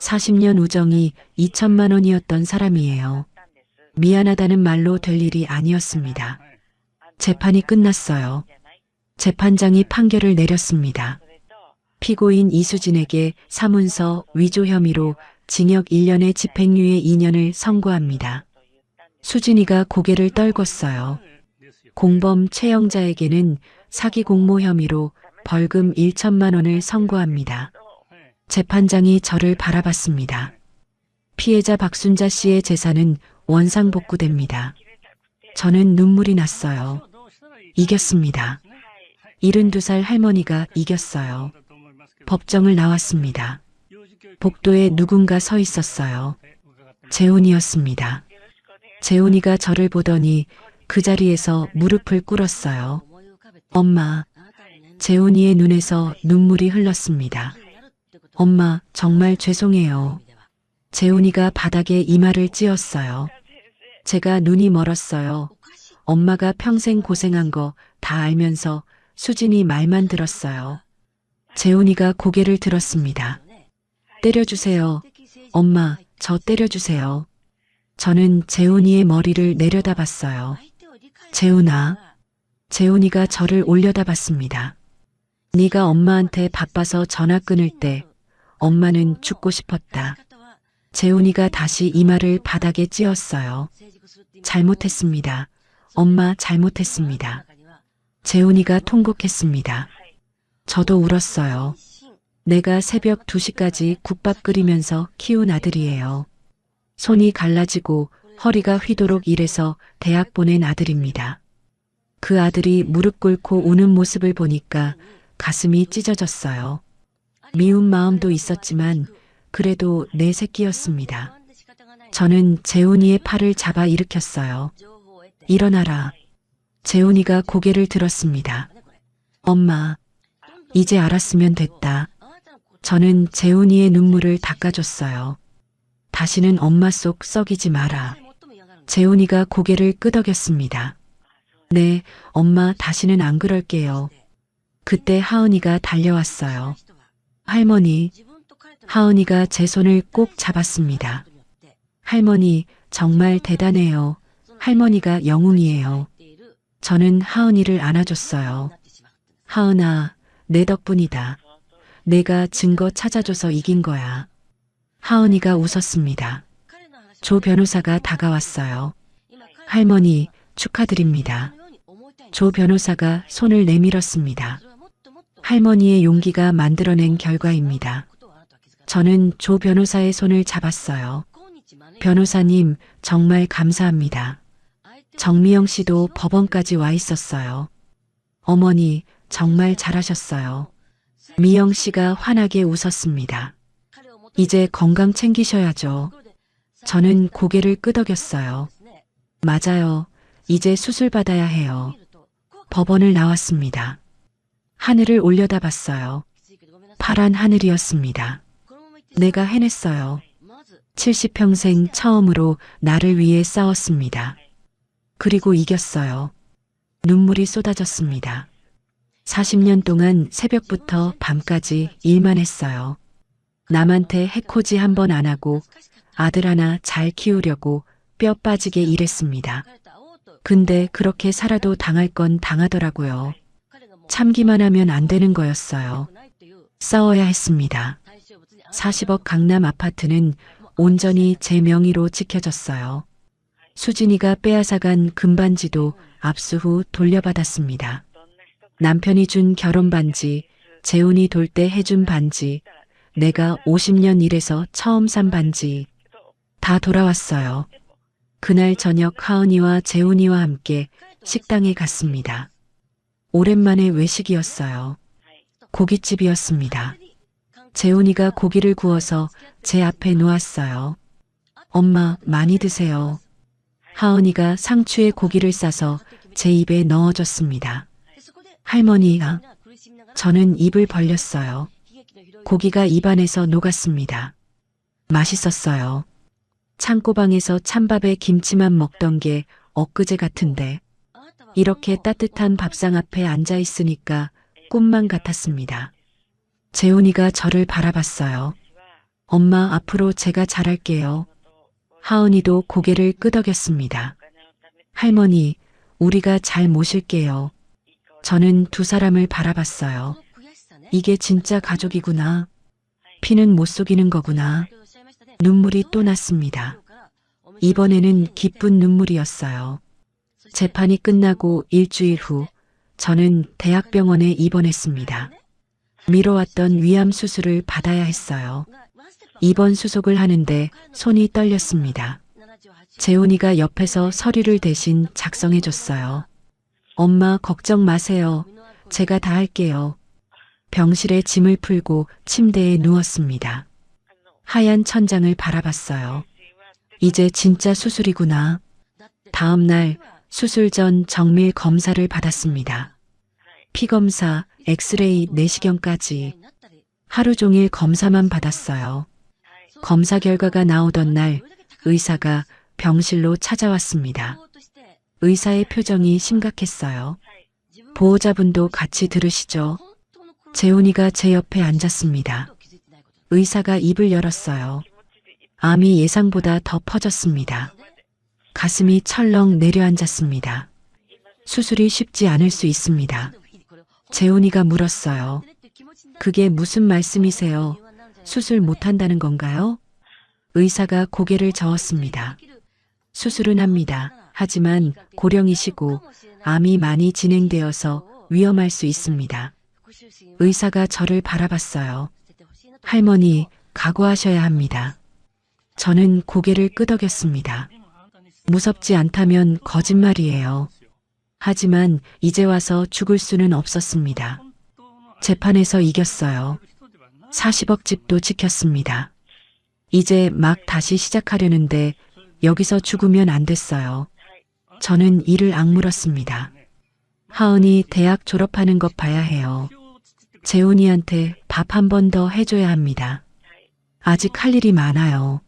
40년 우정이 2천만 원이었던 사람이에요. 미안하다는 말로 될 일이 아니었습니다. 재판이 끝났어요. 재판장이 판결을 내렸습니다. 피고인 이수진에게 사문서 위조 혐의로 징역 1년에 집행유예 2년을 선고합니다. 수진이가 고개를 떨궜어요. 공범 최영자에게는 사기 공모 혐의로 벌금 1천만 원을 선고합니다. 재판장이 저를 바라봤습니다. 피해자 박순자 씨의 재산은 원상복구됩니다. 저는 눈물이 났어요. 이겼습니다. 72살 할머니가 이겼어요. 법정을 나왔습니다. 복도에 누군가 서 있었어요. 재훈이었습니다. 재훈이가 저를 보더니 그 자리에서 무릎을 꿇었어요. 엄마. 재훈이의 눈에서 눈물이 흘렀습니다. 엄마, 정말 죄송해요. 재훈이가 바닥에 이마를 찧었어요. 제가 눈이 멀었어요. 엄마가 평생 고생한 거 다 알면서 수진이 말만 들었어요. 재훈이가 고개를 들었습니다. 때려주세요. 엄마, 저 때려주세요. 저는 재훈이의 머리를 내려다봤어요. 재훈아. 재훈이가 저를 올려다봤습니다. 네가 엄마한테 바빠서 전화 끊을 때 엄마는 죽고 싶었다. 재훈이가 다시 이마를 바닥에 찧었어요. 잘못했습니다. 엄마 잘못했습니다. 재훈이가 통곡했습니다. 저도 울었어요. 내가 새벽 2시까지 국밥 끓이면서 키운 아들이에요. 손이 갈라지고 허리가 휘도록 일해서 대학 보낸 아들입니다. 그 아들이 무릎 꿇고 우는 모습을 보니까 가슴이 찢어졌어요. 미운 마음도 있었지만 그래도 내 새끼였습니다. 저는 재훈이의 팔을 잡아 일으켰어요. 일어나라. 재훈이가 고개를 들었습니다. 엄마, 이제 알았으면 됐다. 저는 재훈이의 눈물을 닦아줬어요. 다시는 엄마 속 썩이지 마라. 재훈이가 고개를 끄덕였습니다. 네, 엄마 다시는 안 그럴게요. 그때 하은이가 달려왔어요. 할머니, 하은이가 제 손을 꼭 잡았습니다. 할머니, 정말 대단해요. 할머니가 영웅이에요. 저는 하은이를 안아줬어요. 하은아, 내 덕분이다. 내가 증거 찾아줘서 이긴 거야. 하은이가 웃었습니다. 조 변호사가 다가왔어요. 할머니, 축하드립니다. 조 변호사가 손을 내밀었습니다. 할머니의 용기가 만들어낸 결과입니다. 저는 조 변호사의 손을 잡았어요. 변호사님, 정말 감사합니다. 정미영 씨도 법원까지 와 있었어요. 어머니, 정말 잘하셨어요. 미영 씨가 환하게 웃었습니다. 이제 건강 챙기셔야죠. 저는 고개를 끄덕였어요. 맞아요. 이제 수술 받아야 해요. 법원을 나왔습니다. 하늘을 올려다봤어요. 파란 하늘이었습니다. 내가 해냈어요. 70평생 처음으로 나를 위해 싸웠습니다. 그리고 이겼어요. 눈물이 쏟아졌습니다. 40년 동안 새벽부터 밤까지 일만 했어요. 남한테 해코지 한 번 안 하고 아들 하나 잘 키우려고 뼈 빠지게 일했습니다. 근데 그렇게 살아도 당할 건 당하더라고요. 참기만 하면 안 되는 거였어요. 싸워야 했습니다. 40억 강남 아파트는 온전히 제 명의로 지켜졌어요. 수진이가 빼앗아간 금반지도 압수 후 돌려받았습니다. 남편이 준 결혼 반지, 재훈이 돌 때 해준 반지, 내가 50년 일해서 처음 산 반지, 다 돌아왔어요. 그날 저녁 하은이와 재훈이와 함께 식당에 갔습니다. 오랜만에 외식이었어요. 고깃집이었습니다. 재훈이가 고기를 구워서 제 앞에 놓았어요. 엄마, 많이 드세요. 하은이가 상추에 고기를 싸서 제 입에 넣어줬습니다. 할머니야, 저는 입을 벌렸어요. 고기가 입안에서 녹았습니다. 맛있었어요. 창고방에서 찬밥에 김치만 먹던 게 엊그제 같은데 이렇게 따뜻한 밥상 앞에 앉아 있으니까 꿈만 같았습니다. 재훈이가 저를 바라봤어요. 엄마, 앞으로 제가 잘할게요. 하은이도 고개를 끄덕였습니다. 할머니, 우리가 잘 모실게요. 저는 두 사람을 바라봤어요. 이게 진짜 가족이구나. 피는 못 속이는 거구나. 눈물이 또 났습니다. 이번에는 기쁜 눈물이었어요. 재판이 끝나고 일주일 후 저는 대학병원에 입원했습니다. 미뤄왔던 위암 수술을 받아야 했어요. 입원 수속을 하는데 손이 떨렸습니다. 재훈이가 옆에서 서류를 대신 작성해줬어요. 엄마, 걱정 마세요. 제가 다 할게요. 병실에 짐을 풀고 침대에 누웠습니다. 하얀 천장을 바라봤어요. 이제 진짜 수술이구나. 다음 날 수술 전 정밀 검사를 받았습니다. 피검사, 엑스레이, 내시경까지 하루 종일 검사만 받았어요. 검사 결과가 나오던 날 의사가 병실로 찾아왔습니다. 의사의 표정이 심각했어요. 보호자분도 같이 들으시죠. 재훈이가 제 옆에 앉았습니다. 의사가 입을 열었어요. 암이 예상보다 더 퍼졌습니다. 가슴이 철렁 내려앉았습니다. 수술이 쉽지 않을 수 있습니다. 재훈이가 물었어요. 그게 무슨 말씀이세요? 수술 못한다는 건가요? 의사가 고개를 저었습니다. 수술은 합니다. 하지만 고령이시고 암이 많이 진행되어서 위험할 수 있습니다. 의사가 저를 바라봤어요. 할머니, 각오하셔야 합니다. 저는 고개를 끄덕였습니다. 무섭지 않다면 거짓말이에요. 하지만 이제 와서 죽을 수는 없었습니다. 재판에서 이겼어요. 40억 집도 지켰습니다. 이제 막 다시 시작하려는데 여기서 죽으면 안 됐어요. 저는 이를 악물었습니다. 하은이 대학 졸업하는 것 봐야 해요. 재훈이한테 밥 한 번 더 해줘야 합니다. 아직 할 일이 많아요.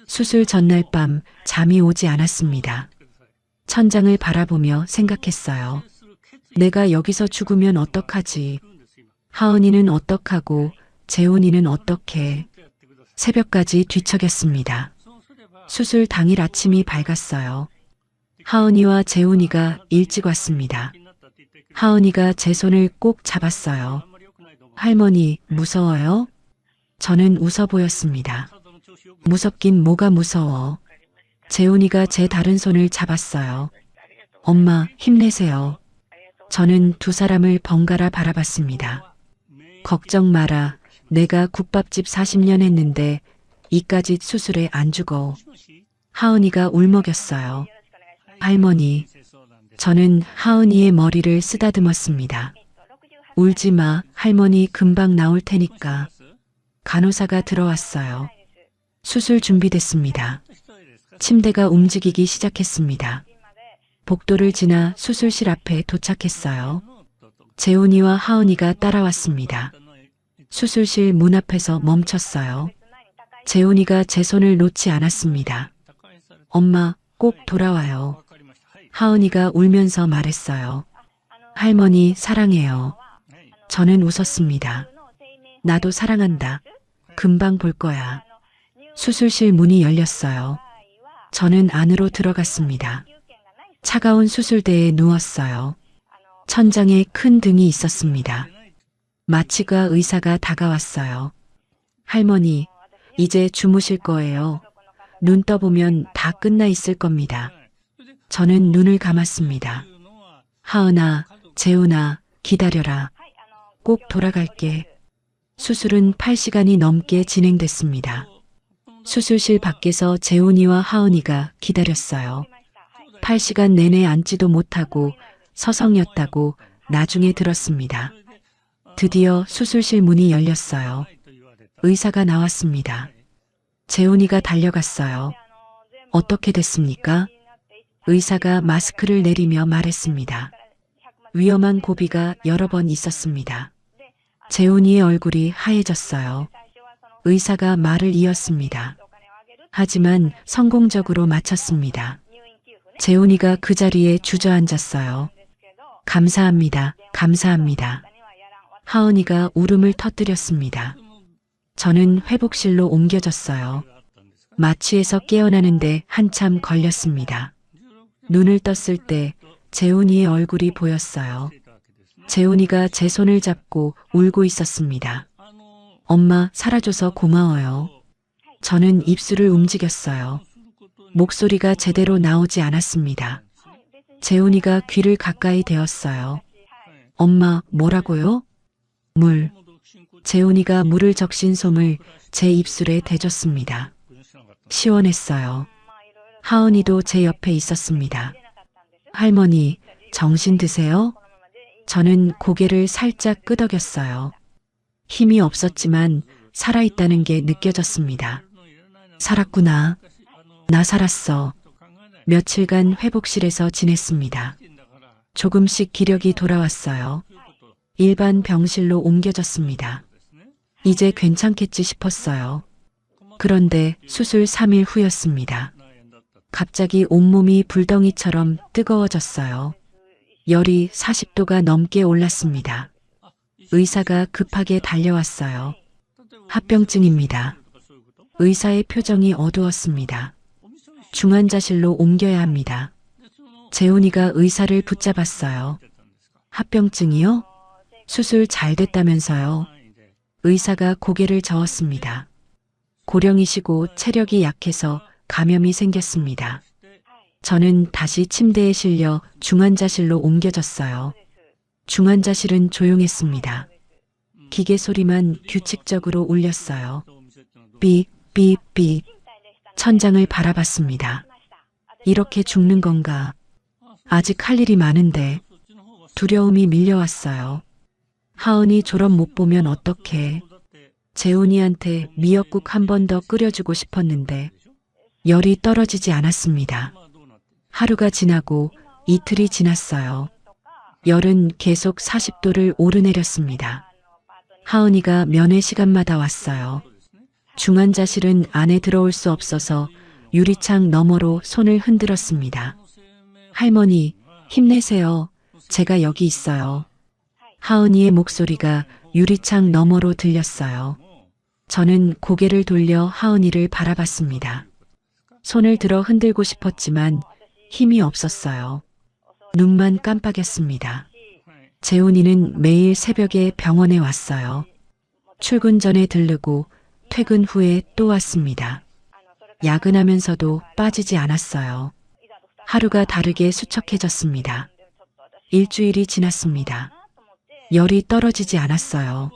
수술 전날 밤 잠이 오지 않았습니다. 천장을 바라보며 생각했어요. 내가 여기서 죽으면 어떡하지? 하은이는 어떡하고 재훈이는 어떡해? 새벽까지 뒤척였습니다. 수술 당일 아침이 밝았어요. 하은이와 재훈이가 일찍 왔습니다. 하은이가 제 손을 꼭 잡았어요. 할머니, 무서워요? 저는 웃어 보였습니다. 무섭긴 뭐가 무서워. 재훈이가 제 다른 손을 잡았어요. 엄마, 힘내세요. 저는 두 사람을 번갈아 바라봤습니다. 걱정 마라. 내가 국밥집 40년 했는데 이까짓 수술에 안 죽어. 하은이가 울먹였어요. 할머니, 저는 하은이의 머리를 쓰다듬었습니다. 울지 마, 할머니 금방 나올 테니까. 간호사가 들어왔어요. 수술 준비됐습니다. 침대가 움직이기 시작했습니다. 복도를 지나 수술실 앞에 도착했어요. 재훈이와 하은이가 따라왔습니다. 수술실 문 앞에서 멈췄어요. 재훈이가 제 손을 놓지 않았습니다. 엄마, 꼭 돌아와요. 하은이가 울면서 말했어요. 할머니, 사랑해요. 저는 웃었습니다. 나도 사랑한다. 금방 볼 거야. 수술실 문이 열렸어요. 저는 안으로 들어갔습니다. 차가운 수술대에 누웠어요. 천장에 큰 등이 있었습니다. 마취과 의사가 다가왔어요. 할머니, 이제 주무실 거예요. 눈 떠보면 다 끝나 있을 겁니다. 저는 눈을 감았습니다. 하은아, 재훈아, 기다려라. 꼭 돌아갈게. 수술은 8시간이 넘게 진행됐습니다. 수술실 밖에서 재훈이와 하은이가 기다렸어요. 8시간 내내 앉지도 못하고 서성였다고 나중에 들었습니다. 드디어 수술실 문이 열렸어요. 의사가 나왔습니다. 재훈이가 달려갔어요. 어떻게 됐습니까? 의사가 마스크를 내리며 말했습니다. 위험한 고비가 여러 번 있었습니다. 재훈이의 얼굴이 하얘졌어요. 의사가 말을 이었습니다. 하지만 성공적으로 마쳤습니다. 재훈이가 그 자리에 주저앉았어요. 감사합니다. 감사합니다. 하은이가 울음을 터뜨렸습니다. 저는 회복실로 옮겨졌어요. 마취에서 깨어나는데 한참 걸렸습니다. 눈을 떴을 때 재훈이의 얼굴이 보였어요. 재훈이가 제 손을 잡고 울고 있었습니다. 엄마, 살아줘서 고마워요. 저는 입술을 움직였어요. 목소리가 제대로 나오지 않았습니다. 재훈이가 귀를 가까이 대었어요. 엄마, 뭐라고요? 물. 재훈이가 물을 적신 솜을 제 입술에 대줬습니다. 시원했어요. 하은이도 제 옆에 있었습니다. 할머니, 정신 드세요? 저는 고개를 살짝 끄덕였어요. 힘이 없었지만 살아있다는 게 느껴졌습니다. 살았구나. 나 살았어. 며칠간 회복실에서 지냈습니다. 조금씩 기력이 돌아왔어요. 일반 병실로 옮겨졌습니다. 이제 괜찮겠지 싶었어요. 그런데 수술 3일 후였습니다. 갑자기 온몸이 불덩이처럼 뜨거워졌어요. 열이 40도가 넘게 올랐습니다. 의사가 급하게 달려왔어요. 합병증입니다. 의사의 표정이 어두웠습니다. 중환자실로 옮겨야 합니다. 재훈이가 의사를 붙잡았어요. 합병증이요? 수술 잘 됐다면서요. 의사가 고개를 저었습니다. 고령이시고 체력이 약해서 감염이 생겼습니다. 저는 다시 침대에 실려 중환자실로 옮겨졌어요. 중환자실은 조용했습니다. 기계 소리만 규칙적으로 울렸어요. 삐, 삐, 삐. 천장을 바라봤습니다. 이렇게 죽는 건가? 아직 할 일이 많은데. 두려움이 밀려왔어요. 하은이 졸업 못 보면 어떡해. 재훈이한테 미역국 한 번 더 끓여주고 싶었는데 열이 떨어지지 않았습니다. 하루가 지나고 이틀이 지났어요. 열은 계속 40도를 오르내렸습니다. 하은이가 면회 시간마다 왔어요. 중환자실은 안에 들어올 수 없어서 유리창 너머로 손을 흔들었습니다. 할머니, 힘내세요. 제가 여기 있어요. 하은이의 목소리가 유리창 너머로 들렸어요. 저는 고개를 돌려 하은이를 바라봤습니다. 손을 들어 흔들고 싶었지만 힘이 없었어요. 눈만 깜빡였습니다. 재훈이는 매일 새벽에 병원에 왔어요. 출근 전에 들르고 퇴근 후에 또 왔습니다. 야근하면서도 빠지지 않았어요. 하루가 다르게 수척해졌습니다. 일주일이 지났습니다. 열이 떨어지지 않았어요.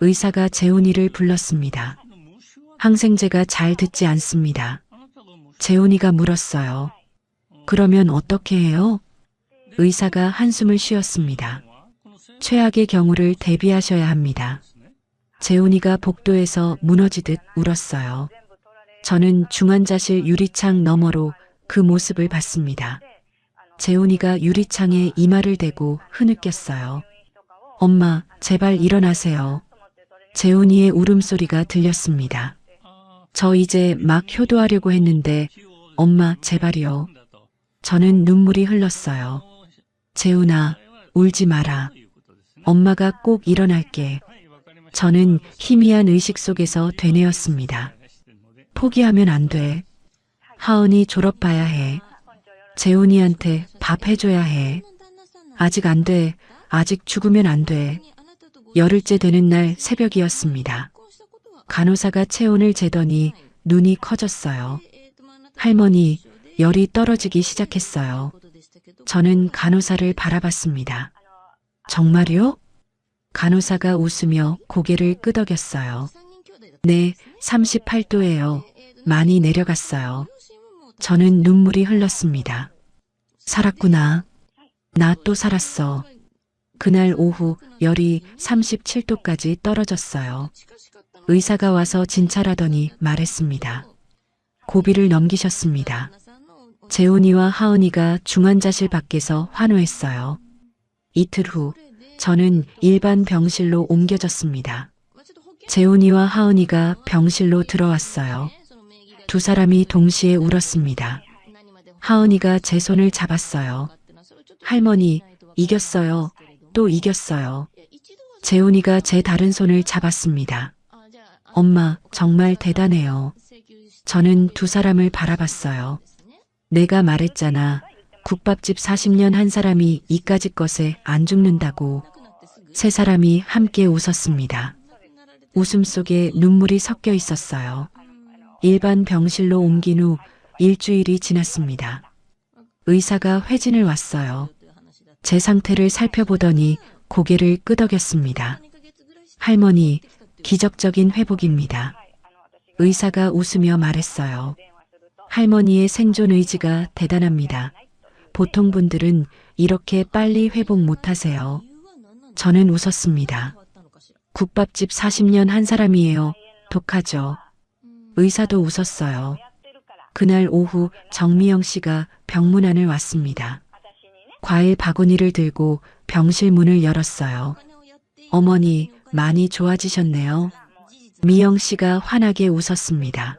의사가 재훈이를 불렀습니다. 항생제가 잘 듣지 않습니다. 재훈이가 물었어요. 그러면 어떻게 해요? 의사가 한숨을 쉬었습니다. 최악의 경우를 대비하셔야 합니다. 재훈이가 복도에서 무너지듯 울었어요. 저는 중환자실 유리창 너머로 그 모습을 봤습니다. 재훈이가 유리창에 이마를 대고 흐느꼈어요. 엄마, 제발 일어나세요. 재훈이의 울음소리가 들렸습니다. 저 이제 막 효도하려고 했는데 엄마, 제발이요. 저는 눈물이 흘렀어요. 재훈아, 울지 마라. 엄마가 꼭 일어날게. 저는 희미한 의식 속에서 되뇌었습니다. 포기하면 안 돼. 하은이 졸업봐야 해. 재훈이한테 밥 해줘야 해. 아직 안 돼. 아직 죽으면 안 돼. 열흘째 되는 날 새벽이었습니다. 간호사가 체온을 재더니 눈이 커졌어요. 할머니, 열이 떨어지기 시작했어요. 저는 간호사를 바라봤습니다. 정말요? 간호사가 웃으며 고개를 끄덕였어요. 네, 38도예요. 많이 내려갔어요. 저는 눈물이 흘렀습니다. 살았구나. 나 또 살았어. 그날 오후 열이 37도까지 떨어졌어요. 의사가 와서 진찰하더니 말했습니다. 고비를 넘기셨습니다. 재훈이와 하은이가 중환자실 밖에서 환호했어요. 이틀 후 저는 일반 병실로 옮겨졌습니다. 재훈이와 하은이가 병실로 들어왔어요. 두 사람이 동시에 울었습니다. 하은이가 제 손을 잡았어요. 할머니, 이겼어요. 또 이겼어요. 재훈이가 제 다른 손을 잡았습니다. 엄마, 정말 대단해요. 저는 두 사람을 바라봤어요. 내가 말했잖아. 국밥집 40년 한 사람이 이까짓 것에 안 죽는다고. 세 사람이 함께 웃었습니다. 웃음 속에 눈물이 섞여 있었어요. 일반 병실로 옮긴 후 일주일이 지났습니다. 의사가 회진을 왔어요. 제 상태를 살펴보더니 고개를 끄덕였습니다. 할머니, 기적적인 회복입니다. 의사가 웃으며 말했어요. 할머니의 생존 의지가 대단합니다. 보통 분들은 이렇게 빨리 회복 못하세요. 저는 웃었습니다. 국밥집 40년 한 사람이에요. 독하죠. 의사도 웃었어요. 그날 오후 정미영 씨가 병문안을 왔습니다. 과일 바구니를 들고 병실 문을 열었어요. 어머니, 많이 좋아지셨네요. 미영 씨가 환하게 웃었습니다.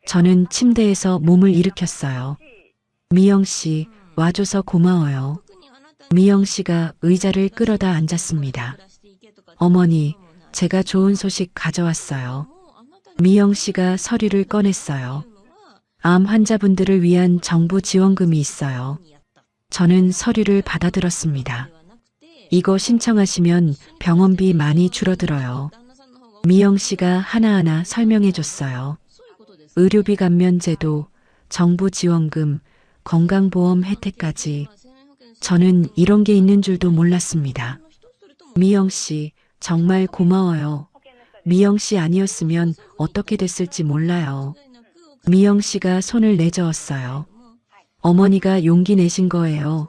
저는 침대에서 몸을 일으켰어요. 미영 씨, 와줘서 고마워요. 미영 씨가 의자를 끌어다 앉았습니다. 어머니, 제가 좋은 소식 가져왔어요. 미영 씨가 서류를 꺼냈어요. 암 환자분들을 위한 정부 지원금이 있어요. 저는 서류를 받아들었습니다. 이거 신청하시면 병원비 많이 줄어들어요. 미영 씨가 하나하나 설명해 줬어요. 의료비 감면 제도, 정부 지원금, 건강보험 혜택까지 저는 이런 게 있는 줄도 몰랐습니다. 미영 씨, 정말 고마워요. 미영 씨 아니었으면 어떻게 됐을지 몰라요. 미영 씨가 손을 내저었어요. 어머니가 용기 내신 거예요.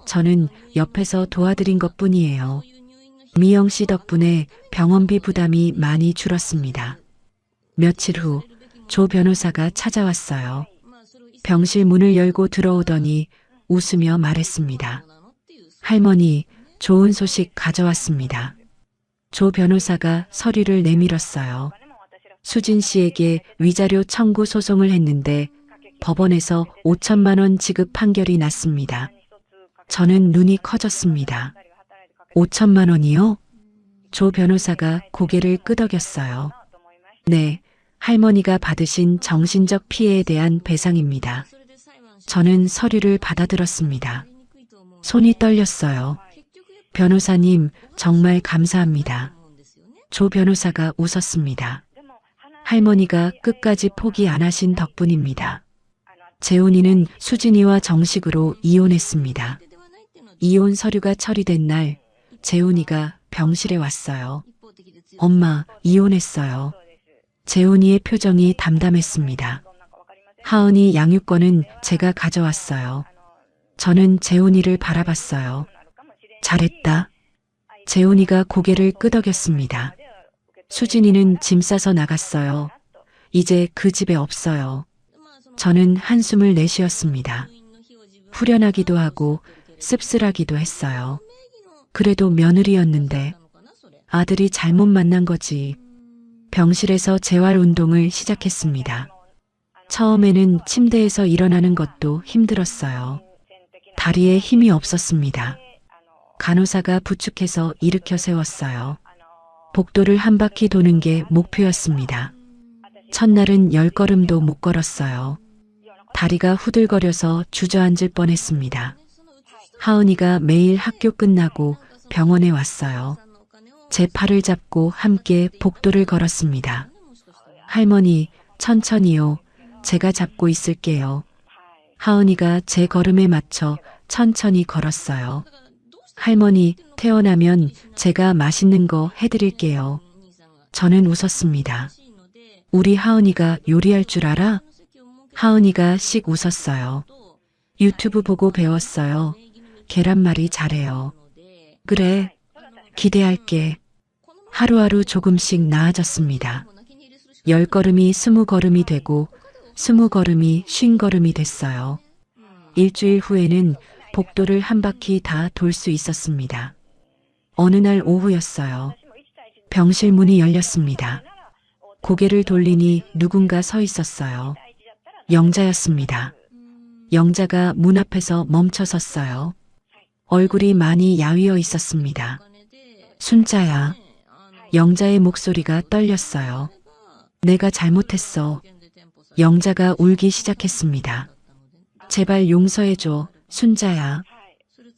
저는 옆에서 도와드린 것뿐이에요. 미영 씨 덕분에 병원비 부담이 많이 줄었습니다. 며칠 후 조 변호사가 찾아왔어요. 병실 문을 열고 들어오더니 웃으며 말했습니다. 할머니, 좋은 소식 가져왔습니다. 조 변호사가 서류를 내밀었어요. 수진 씨에게 위자료 청구 소송을 했는데 법원에서 5천만 원 지급 판결이 났습니다. 저는 눈이 커졌습니다. 5천만 원이요? 조 변호사가 고개를 끄덕였어요. 네, 할머니가 받으신 정신적 피해에 대한 배상입니다. 저는 서류를 받아들었습니다. 손이 떨렸어요. 변호사님, 정말 감사합니다. 조 변호사가 웃었습니다. 할머니가 끝까지 포기 안 하신 덕분입니다. 재훈이는 수진이와 정식으로 이혼했습니다. 이혼 서류가 처리된 날, 재훈이가 병실에 왔어요. 엄마, 이혼했어요. 재훈이의 표정이 담담했습니다. 하은이 양육권은 제가 가져왔어요. 저는 재훈이를 바라봤어요. 잘했다. 재훈이가 고개를 끄덕였습니다. 수진이는 짐 싸서 나갔어요. 이제 그 집에 없어요. 저는 한숨을 내쉬었습니다. 후련하기도 하고 씁쓸하기도 했어요. 그래도 며느리였는데 아들이 잘못 만난 거지. 병실에서 재활 운동을 시작했습니다. 처음에는 침대에서 일어나는 것도 힘들었어요. 다리에 힘이 없었습니다. 간호사가 부축해서 일으켜 세웠어요. 복도를 한 바퀴 도는 게 목표였습니다. 첫날은 10걸음도 못 걸었어요. 다리가 후들거려서 주저앉을 뻔했습니다. 하은이가 매일 학교 끝나고 병원에 왔어요. 제 팔을 잡고 함께 복도를 걸었습니다. 할머니, 천천히요. 제가 잡고 있을게요. 하은이가 제 걸음에 맞춰 천천히 걸었어요. 할머니, 태어나면 제가 맛있는 거 해드릴게요. 저는 웃었습니다. 우리 하은이가 요리할 줄 알아? 하은이가 씩 웃었어요. 유튜브 보고 배웠어요. 계란말이 잘해요. 그래, 기대할게. 하루하루 조금씩 나아졌습니다. 10걸음이 20걸음이 되고 20걸음이 50걸음이 됐어요. 일주일 후에는 복도를 한 바퀴 다 돌 수 있었습니다. 어느 날 오후였어요. 병실 문이 열렸습니다. 고개를 돌리니 누군가 서 있었어요. 영자였습니다. 영자가 문 앞에서 멈춰 섰어요. 얼굴이 많이 야위어 있었습니다. 순자야. 영자의 목소리가 떨렸어요. 내가 잘못했어. 영자가 울기 시작했습니다. 제발 용서해줘, 순자야.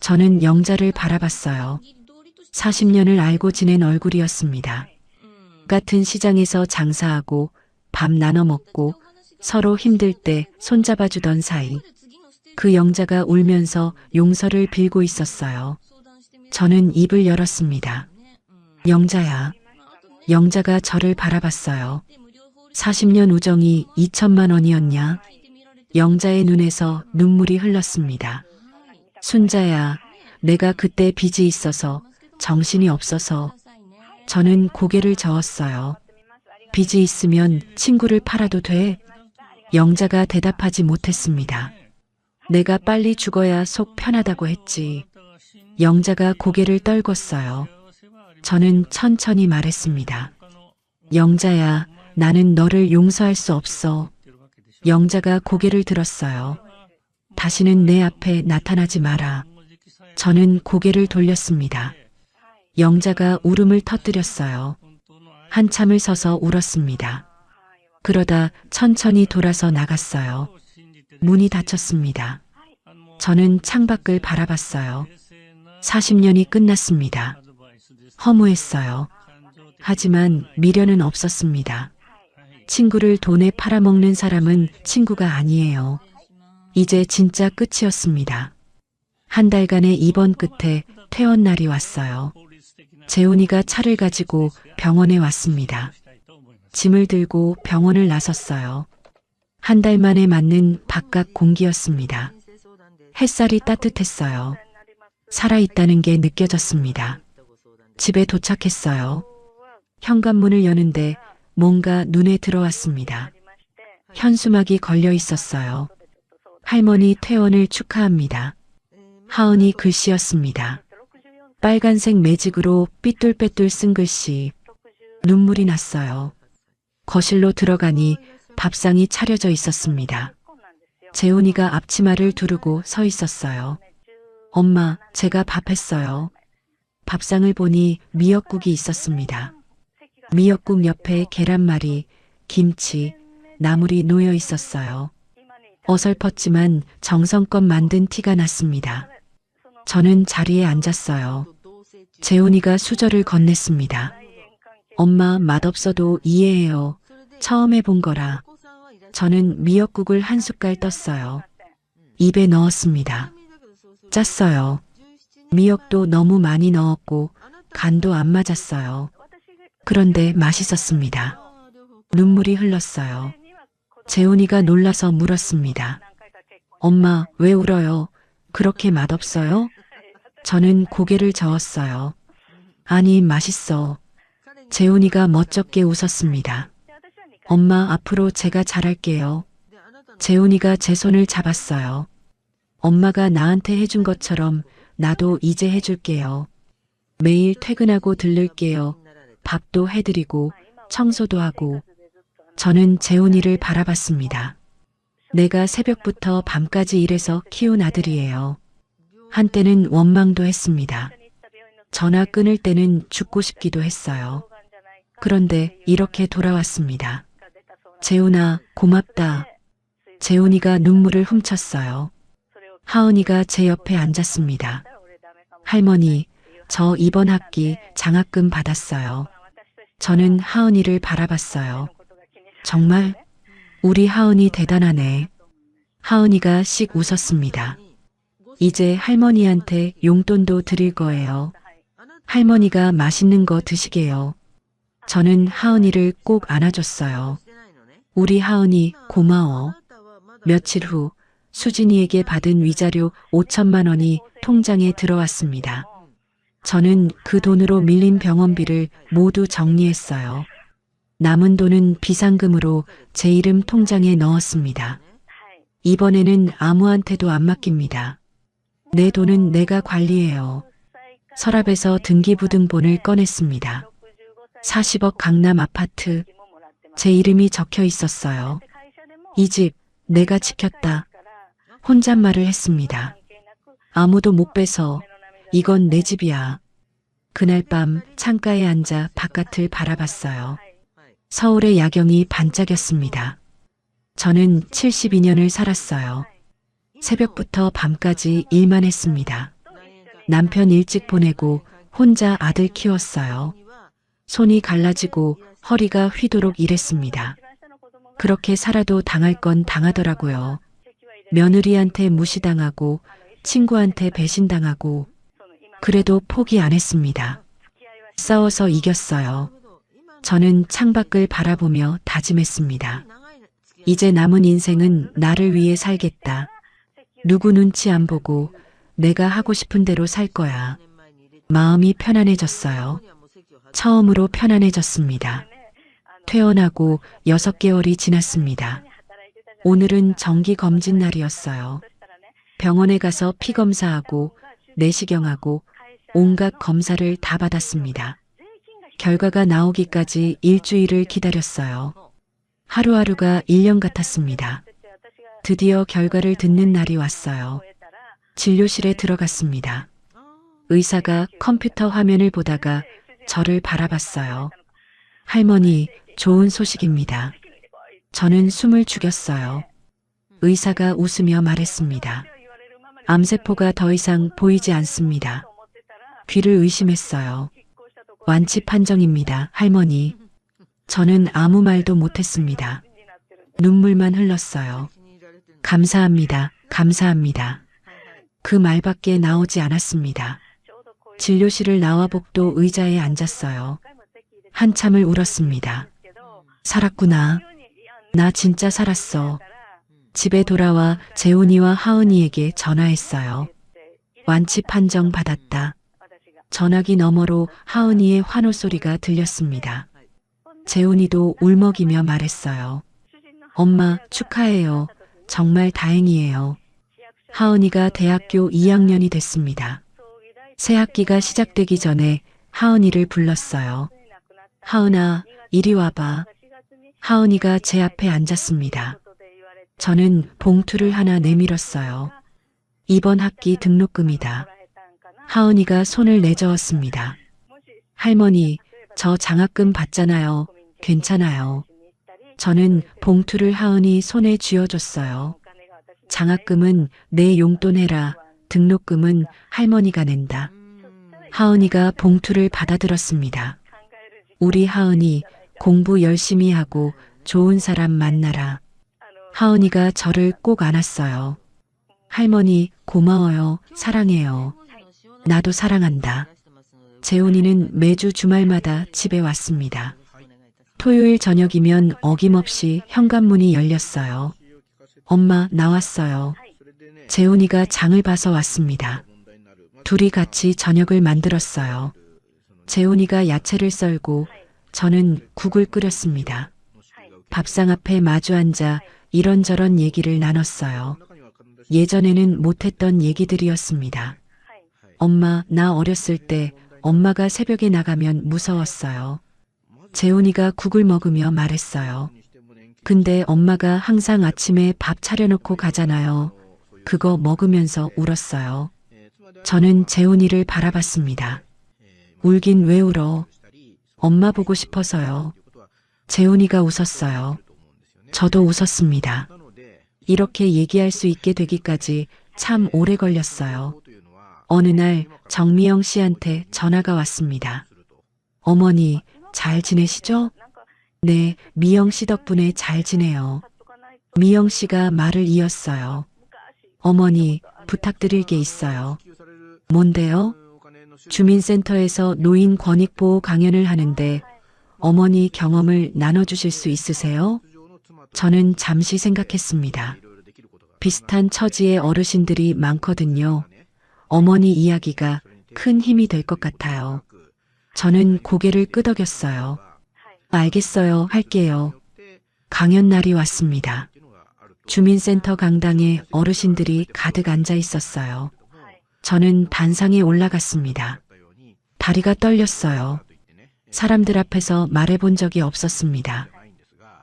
저는 영자를 바라봤어요. 40년을 알고 지낸 얼굴이었습니다. 같은 시장에서 장사하고 밥 나눠 먹고 서로 힘들 때 손잡아주던 사이. 그 영자가 울면서 용서를 빌고 있었어요. 저는 입을 열었습니다. 영자야. 영자가 저를 바라봤어요. 40년 우정이 2천만 원이었냐? 영자의 눈에서 눈물이 흘렀습니다. 순자야, 내가 그때 빚이 있어서 정신이 없어서. 저는 고개를 저었어요. 빚이 있으면 친구를 팔아도 돼? 영자가 대답하지 못했습니다. 내가 빨리 죽어야 속 편하다고 했지. 영자가 고개를 떨궜어요. 저는 천천히 말했습니다. 영자야, 나는 너를 용서할 수 없어. 영자가 고개를 들었어요. 다시는 내 앞에 나타나지 마라. 저는 고개를 돌렸습니다. 영자가 울음을 터뜨렸어요. 한참을 서서 울었습니다. 그러다 천천히 돌아서 나갔어요. 문이 닫혔습니다. 저는 창밖을 바라봤어요. 40년이 끝났습니다. 허무했어요. 하지만 미련은 없었습니다. 친구를 돈에 팔아먹는 사람은 친구가 아니에요. 이제 진짜 끝이었습니다. 한 달간의 입원 끝에 퇴원 날이 왔어요. 재훈이가 차를 가지고 병원에 왔습니다. 짐을 들고 병원을 나섰어요. 한 달 만에 맞는 바깥 공기였습니다. 햇살이 따뜻했어요. 살아있다는 게 느껴졌습니다. 집에 도착했어요. 현관문을 여는데 뭔가 눈에 들어왔습니다. 현수막이 걸려 있었어요. 할머니 퇴원을 축하합니다. 하은이 글씨였습니다. 빨간색 매직으로 삐뚤빼뚤 쓴 글씨. 눈물이 났어요. 거실로 들어가니 밥상이 차려져 있었습니다. 재훈이가 앞치마를 두르고 서 있었어요. 엄마, 제가 밥 했어요. 밥상을 보니 미역국이 있었습니다. 미역국 옆에 계란말이, 김치, 나물이 놓여 있었어요. 어설펐지만 정성껏 만든 티가 났습니다. 저는 자리에 앉았어요. 재훈이가 수저를 건넸습니다. 엄마, 맛없어도 이해해요. 처음 해본 거라. 저는 미역국을 한 숟갈 떴어요. 입에 넣었습니다. 짰어요. 미역도 너무 많이 넣었고 간도 안 맞았어요. 그런데 맛있었습니다. 눈물이 흘렀어요. 재훈이가 놀라서 물었습니다. 엄마, 왜 울어요? 그렇게 맛없어요? 저는 고개를 저었어요. 아니, 맛있어. 재훈이가 멋쩍게 웃었습니다. 엄마, 앞으로 제가 잘할게요. 재훈이가 제 손을 잡았어요. 엄마가 나한테 해준 것처럼 나도 이제 해줄게요. 매일 퇴근하고 들를게요. 밥도 해드리고 청소도 하고. 저는 재훈이를 바라봤습니다. 내가 새벽부터 밤까지 일해서 키운 아들이에요. 한때는 원망도 했습니다. 전화 끊을 때는 죽고 싶기도 했어요. 그런데 이렇게 돌아왔습니다. 재훈아, 고맙다. 재훈이가 눈물을 훔쳤어요. 하은이가 제 옆에 앉았습니다. 할머니, 저 이번 학기 장학금 받았어요. 저는 하은이를 바라봤어요. 정말? 우리 하은이 대단하네. 하은이가 씩 웃었습니다. 이제 할머니한테 용돈도 드릴 거예요. 할머니가 맛있는 거 드시게요. 저는 하은이를 꼭 안아줬어요. 우리 하은이 고마워. 며칠 후 수진이에게 받은 위자료 5천만 원이 통장에 들어왔습니다. 저는 그 돈으로 밀린 병원비를 모두 정리했어요. 남은 돈은 비상금으로 제 이름 통장에 넣었습니다. 이번에는 아무한테도 안 맡깁니다. 내 돈은 내가 관리해요. 서랍에서 등기부등본을 꺼냈습니다. 40억 강남 아파트. 제 이름이 적혀 있었어요. 이 집 내가 지켰다. 혼잣말을 했습니다. 아무도 못 빼서 이건 내 집이야. 그날 밤 창가에 앉아 바깥을 바라봤어요. 서울의 야경이 반짝였습니다. 저는 72년을 살았어요. 새벽부터 밤까지 일만 했습니다. 남편 일찍 보내고 혼자 아들 키웠어요. 손이 갈라지고 허리가 휘도록 일했습니다. 그렇게 살아도 당할 건 당하더라고요. 며느리한테 무시당하고 친구한테 배신당하고 그래도 포기 안 했습니다. 싸워서 이겼어요. 저는 창밖을 바라보며 다짐했습니다. 이제 남은 인생은 나를 위해 살겠다. 누구 눈치 안 보고 내가 하고 싶은 대로 살 거야. 마음이 편안해졌어요. 처음으로 편안해졌습니다. 퇴원하고 6개월이 지났습니다. 오늘은 정기검진 날이었어요. 병원에 가서 피 검사하고 내시경하고 온갖 검사를 다 받았습니다. 결과가 나오기까지 일주일을 기다렸어요. 하루하루가 1년 같았습니다. 드디어 결과를 듣는 날이 왔어요. 진료실에 들어갔습니다. 의사가 컴퓨터 화면을 보다가 저를 바라봤어요. 할머니, 좋은 소식입니다. 저는 숨을 죽였어요. 의사가 웃으며 말했습니다. 암세포가 더 이상 보이지 않습니다. 귀를 의심했어요. 완치 판정입니다, 할머니. 저는 아무 말도 못했습니다. 눈물만 흘렀어요. 감사합니다, 감사합니다. 그 말밖에 나오지 않았습니다. 진료실을 나와 복도 의자에 앉았어요. 한참을 울었습니다. 살았구나. 나 진짜 살았어. 집에 돌아와 재훈이와 하은이에게 전화했어요. 완치 판정 받았다. 전화기 너머로 하은이의 환호 소리가 들렸습니다. 재훈이도 울먹이며 말했어요. 엄마, 축하해요. 정말 다행이에요. 하은이가 대학교 2학년이 됐습니다. 새 학기가 시작되기 전에 하은이를 불렀어요. 하은아, 이리 와봐. 하은이가 제 앞에 앉았습니다. 저는 봉투를 하나 내밀었어요. 이번 학기 등록금이다. 하은이가 손을 내저었습니다. 할머니, 저 장학금 받잖아요. 괜찮아요. 저는 봉투를 하은이 손에 쥐어줬어요. 장학금은 내 용돈 해라. 등록금은 할머니가 낸다. 하은이가 봉투를 받아들었습니다. 우리 하은이 공부 열심히 하고 좋은 사람 만나라. 하은이가 저를 꼭 안았어요. 할머니, 고마워요. 사랑해요. 나도 사랑한다. 재훈이는 매주 주말마다 집에 왔습니다. 토요일 저녁이면 어김없이 현관문이 열렸어요. 엄마, 나왔어요. 재훈이가 장을 봐서 왔습니다. 둘이 같이 저녁을 만들었어요. 재훈이가 야채를 썰고 저는 국을 끓였습니다. 밥상 앞에 마주 앉아 이런저런 얘기를 나눴어요. 예전에는 못했던 얘기들이었습니다. 엄마, 나 어렸을 때 엄마가 새벽에 나가면 무서웠어요. 재훈이가 국을 먹으며 말했어요. 근데 엄마가 항상 아침에 밥 차려놓고 가잖아요. 그거 먹으면서 울었어요. 저는 재훈이를 바라봤습니다. 울긴 왜 울어? 엄마 보고 싶어서요. 재훈이가 웃었어요. 저도 웃었습니다. 이렇게 얘기할 수 있게 되기까지 참 오래 걸렸어요. 어느 날 정미영 씨한테 전화가 왔습니다. 어머니, 잘 지내시죠? 네, 미영 씨 덕분에 잘 지내요. 미영 씨가 말을 이었어요. 어머니, 부탁드릴 게 있어요. 뭔데요? 주민센터에서 노인 권익보호 강연을 하는데 어머니 경험을 나눠주실 수 있으세요? 저는 잠시 생각했습니다. 비슷한 처지의 어르신들이 많거든요. 어머니 이야기가 큰 힘이 될 것 같아요. 저는 고개를 끄덕였어요. 알겠어요, 할게요. 강연 날이 왔습니다. 주민센터 강당에 어르신들이 가득 앉아 있었어요. 저는 단상에 올라갔습니다. 다리가 떨렸어요. 사람들 앞에서 말해본 적이 없었습니다.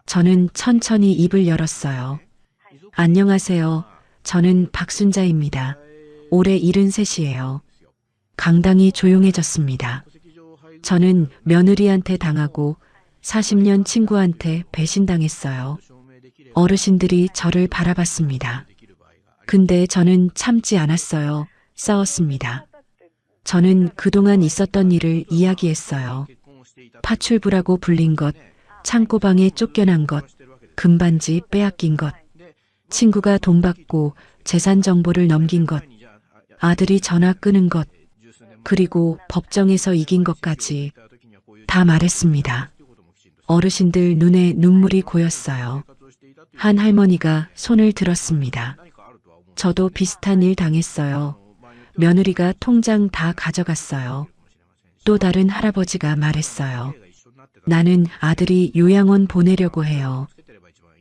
저는 천천히 입을 열었어요. 안녕하세요. 저는 박순자입니다. 올해 73이에요. 강당이 조용해졌습니다. 저는 며느리한테 당하고 40년 친구한테 배신당했어요. 어르신들이 저를 바라봤습니다. 근데 저는 참지 않았어요. 싸웠습니다. 저는 그동안 있었던 일을 이야기했어요. 파출부라고 불린 것, 창고방에 쫓겨난 것, 금반지 빼앗긴 것, 친구가 돈 받고 재산 정보를 넘긴 것, 아들이 전화 끄는 것, 그리고 법정에서 이긴 것까지 다 말했습니다. 어르신들 눈에 눈물이 고였어요. 한 할머니가 손을 들었습니다. 저도 비슷한 일 당했어요. 며느리가 통장 다 가져갔어요. 또 다른 할아버지가 말했어요. 나는 아들이 요양원 보내려고 해요.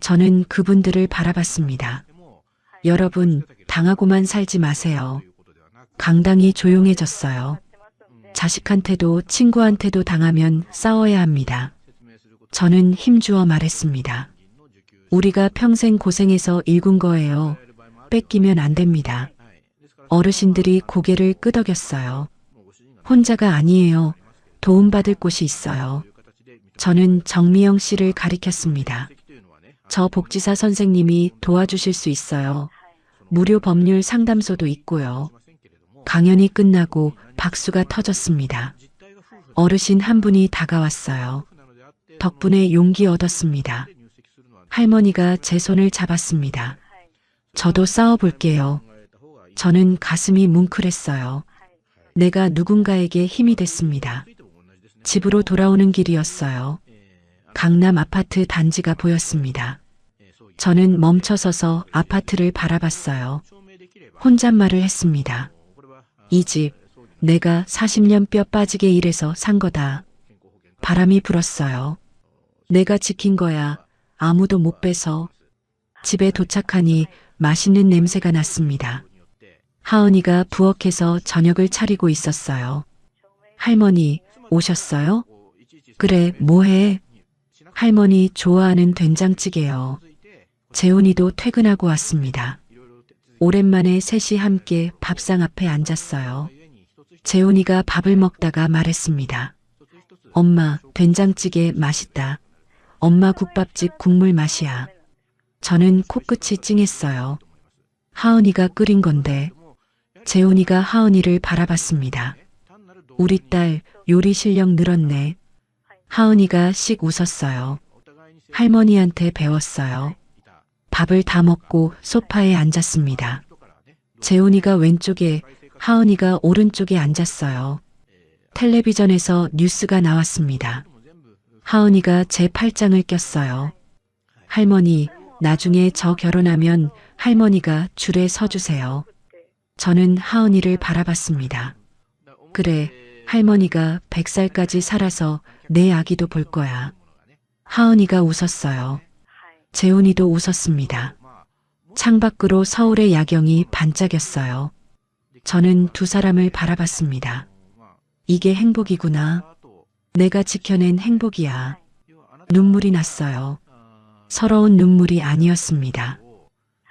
저는 그분들을 바라봤습니다. 여러분, 당하고만 살지 마세요. 강당이 조용해졌어요. 자식한테도 친구한테도 당하면 싸워야 합니다. 저는 힘주어 말했습니다. 우리가 평생 고생해서 일군 거예요. 뺏기면 안 됩니다. 어르신들이 고개를 끄덕였어요. 혼자가 아니에요. 도움받을 곳이 있어요. 저는 정미영 씨를 가리켰습니다. 저 복지사 선생님이 도와주실 수 있어요. 무료 법률 상담소도 있고요. 강연이 끝나고 박수가 터졌습니다. 어르신 한 분이 다가왔어요. 덕분에 용기 얻었습니다. 할머니가 제 손을 잡았습니다. 저도 싸워볼게요. 저는 가슴이 뭉클했어요. 내가 누군가에게 힘이 됐습니다. 집으로 돌아오는 길이었어요. 강남 아파트 단지가 보였습니다. 저는 멈춰서서 아파트를 바라봤어요. 혼잣말을 했습니다. 이 집, 내가 40년 뼈 빠지게 일해서 산 거다. 바람이 불었어요. 내가 지킨 거야. 아무도 못 빼서. 집에 도착하니 맛있는 냄새가 났습니다. 하은이가 부엌에서 저녁을 차리고 있었어요. 할머니, 오셨어요? 그래, 뭐해? 할머니 좋아하는 된장찌개요. 재훈이도 퇴근하고 왔습니다. 오랜만에 셋이 함께 밥상 앞에 앉았어요. 재훈이가 밥을 먹다가 말했습니다. 엄마, 된장찌개 맛있다. 엄마 국밥집 국물 맛이야. 저는 코끝이 찡했어요. 하은이가 끓인 건데. 재훈이가 하은이를 바라봤습니다. 우리 딸 요리 실력 늘었네. 하은이가 씩 웃었어요. 할머니한테 배웠어요. 밥을 다 먹고 소파에 앉았습니다. 재훈이가 왼쪽에, 하은이가 오른쪽에 앉았어요. 텔레비전에서 뉴스가 나왔습니다. 하은이가 제 팔짱을 꼈어요. 할머니, 나중에 저 결혼하면 할머니가 줄에 서주세요. 저는 하은이를 바라봤습니다. 그래, 할머니가 100살까지 살아서 내 아기도 볼 거야. 하은이가 웃었어요. 재훈이도 웃었습니다. 창밖으로 서울의 야경이 반짝였어요. 저는 두 사람을 바라봤습니다. 이게 행복이구나. 내가 지켜낸 행복이야. 눈물이 났어요. 서러운 눈물이 아니었습니다.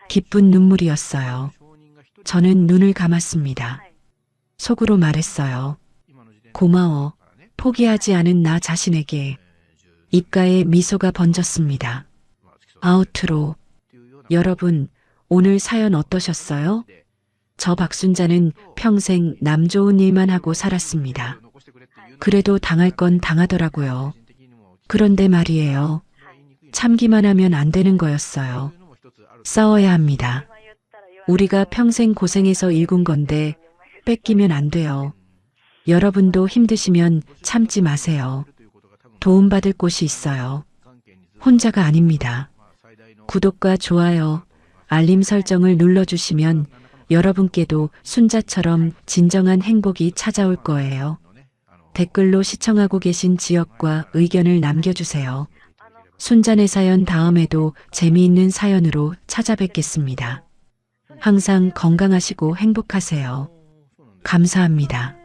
기쁜 눈물이었어요. 저는 눈을 감았습니다. 속으로 말했어요. 고마워. 포기하지 않은 나 자신에게. 입가에 미소가 번졌습니다. 아우트로. 여러분, 오늘 사연 어떠셨어요? 저 박순자는 평생 남 좋은 일만 하고 살았습니다. 그래도 당할 건 당하더라고요. 그런데 말이에요. 참기만 하면 안 되는 거였어요. 싸워야 합니다. 우리가 평생 고생해서 일군 건데 뺏기면 안 돼요. 여러분도 힘드시면 참지 마세요. 도움받을 곳이 있어요. 혼자가 아닙니다. 구독과 좋아요, 알림 설정을 눌러주시면 여러분께도 순자처럼 진정한 행복이 찾아올 거예요. 댓글로 시청하고 계신 지역과 의견을 남겨주세요. 순자네 사연 다음에도 재미있는 사연으로 찾아뵙겠습니다. 항상 건강하시고 행복하세요. 감사합니다.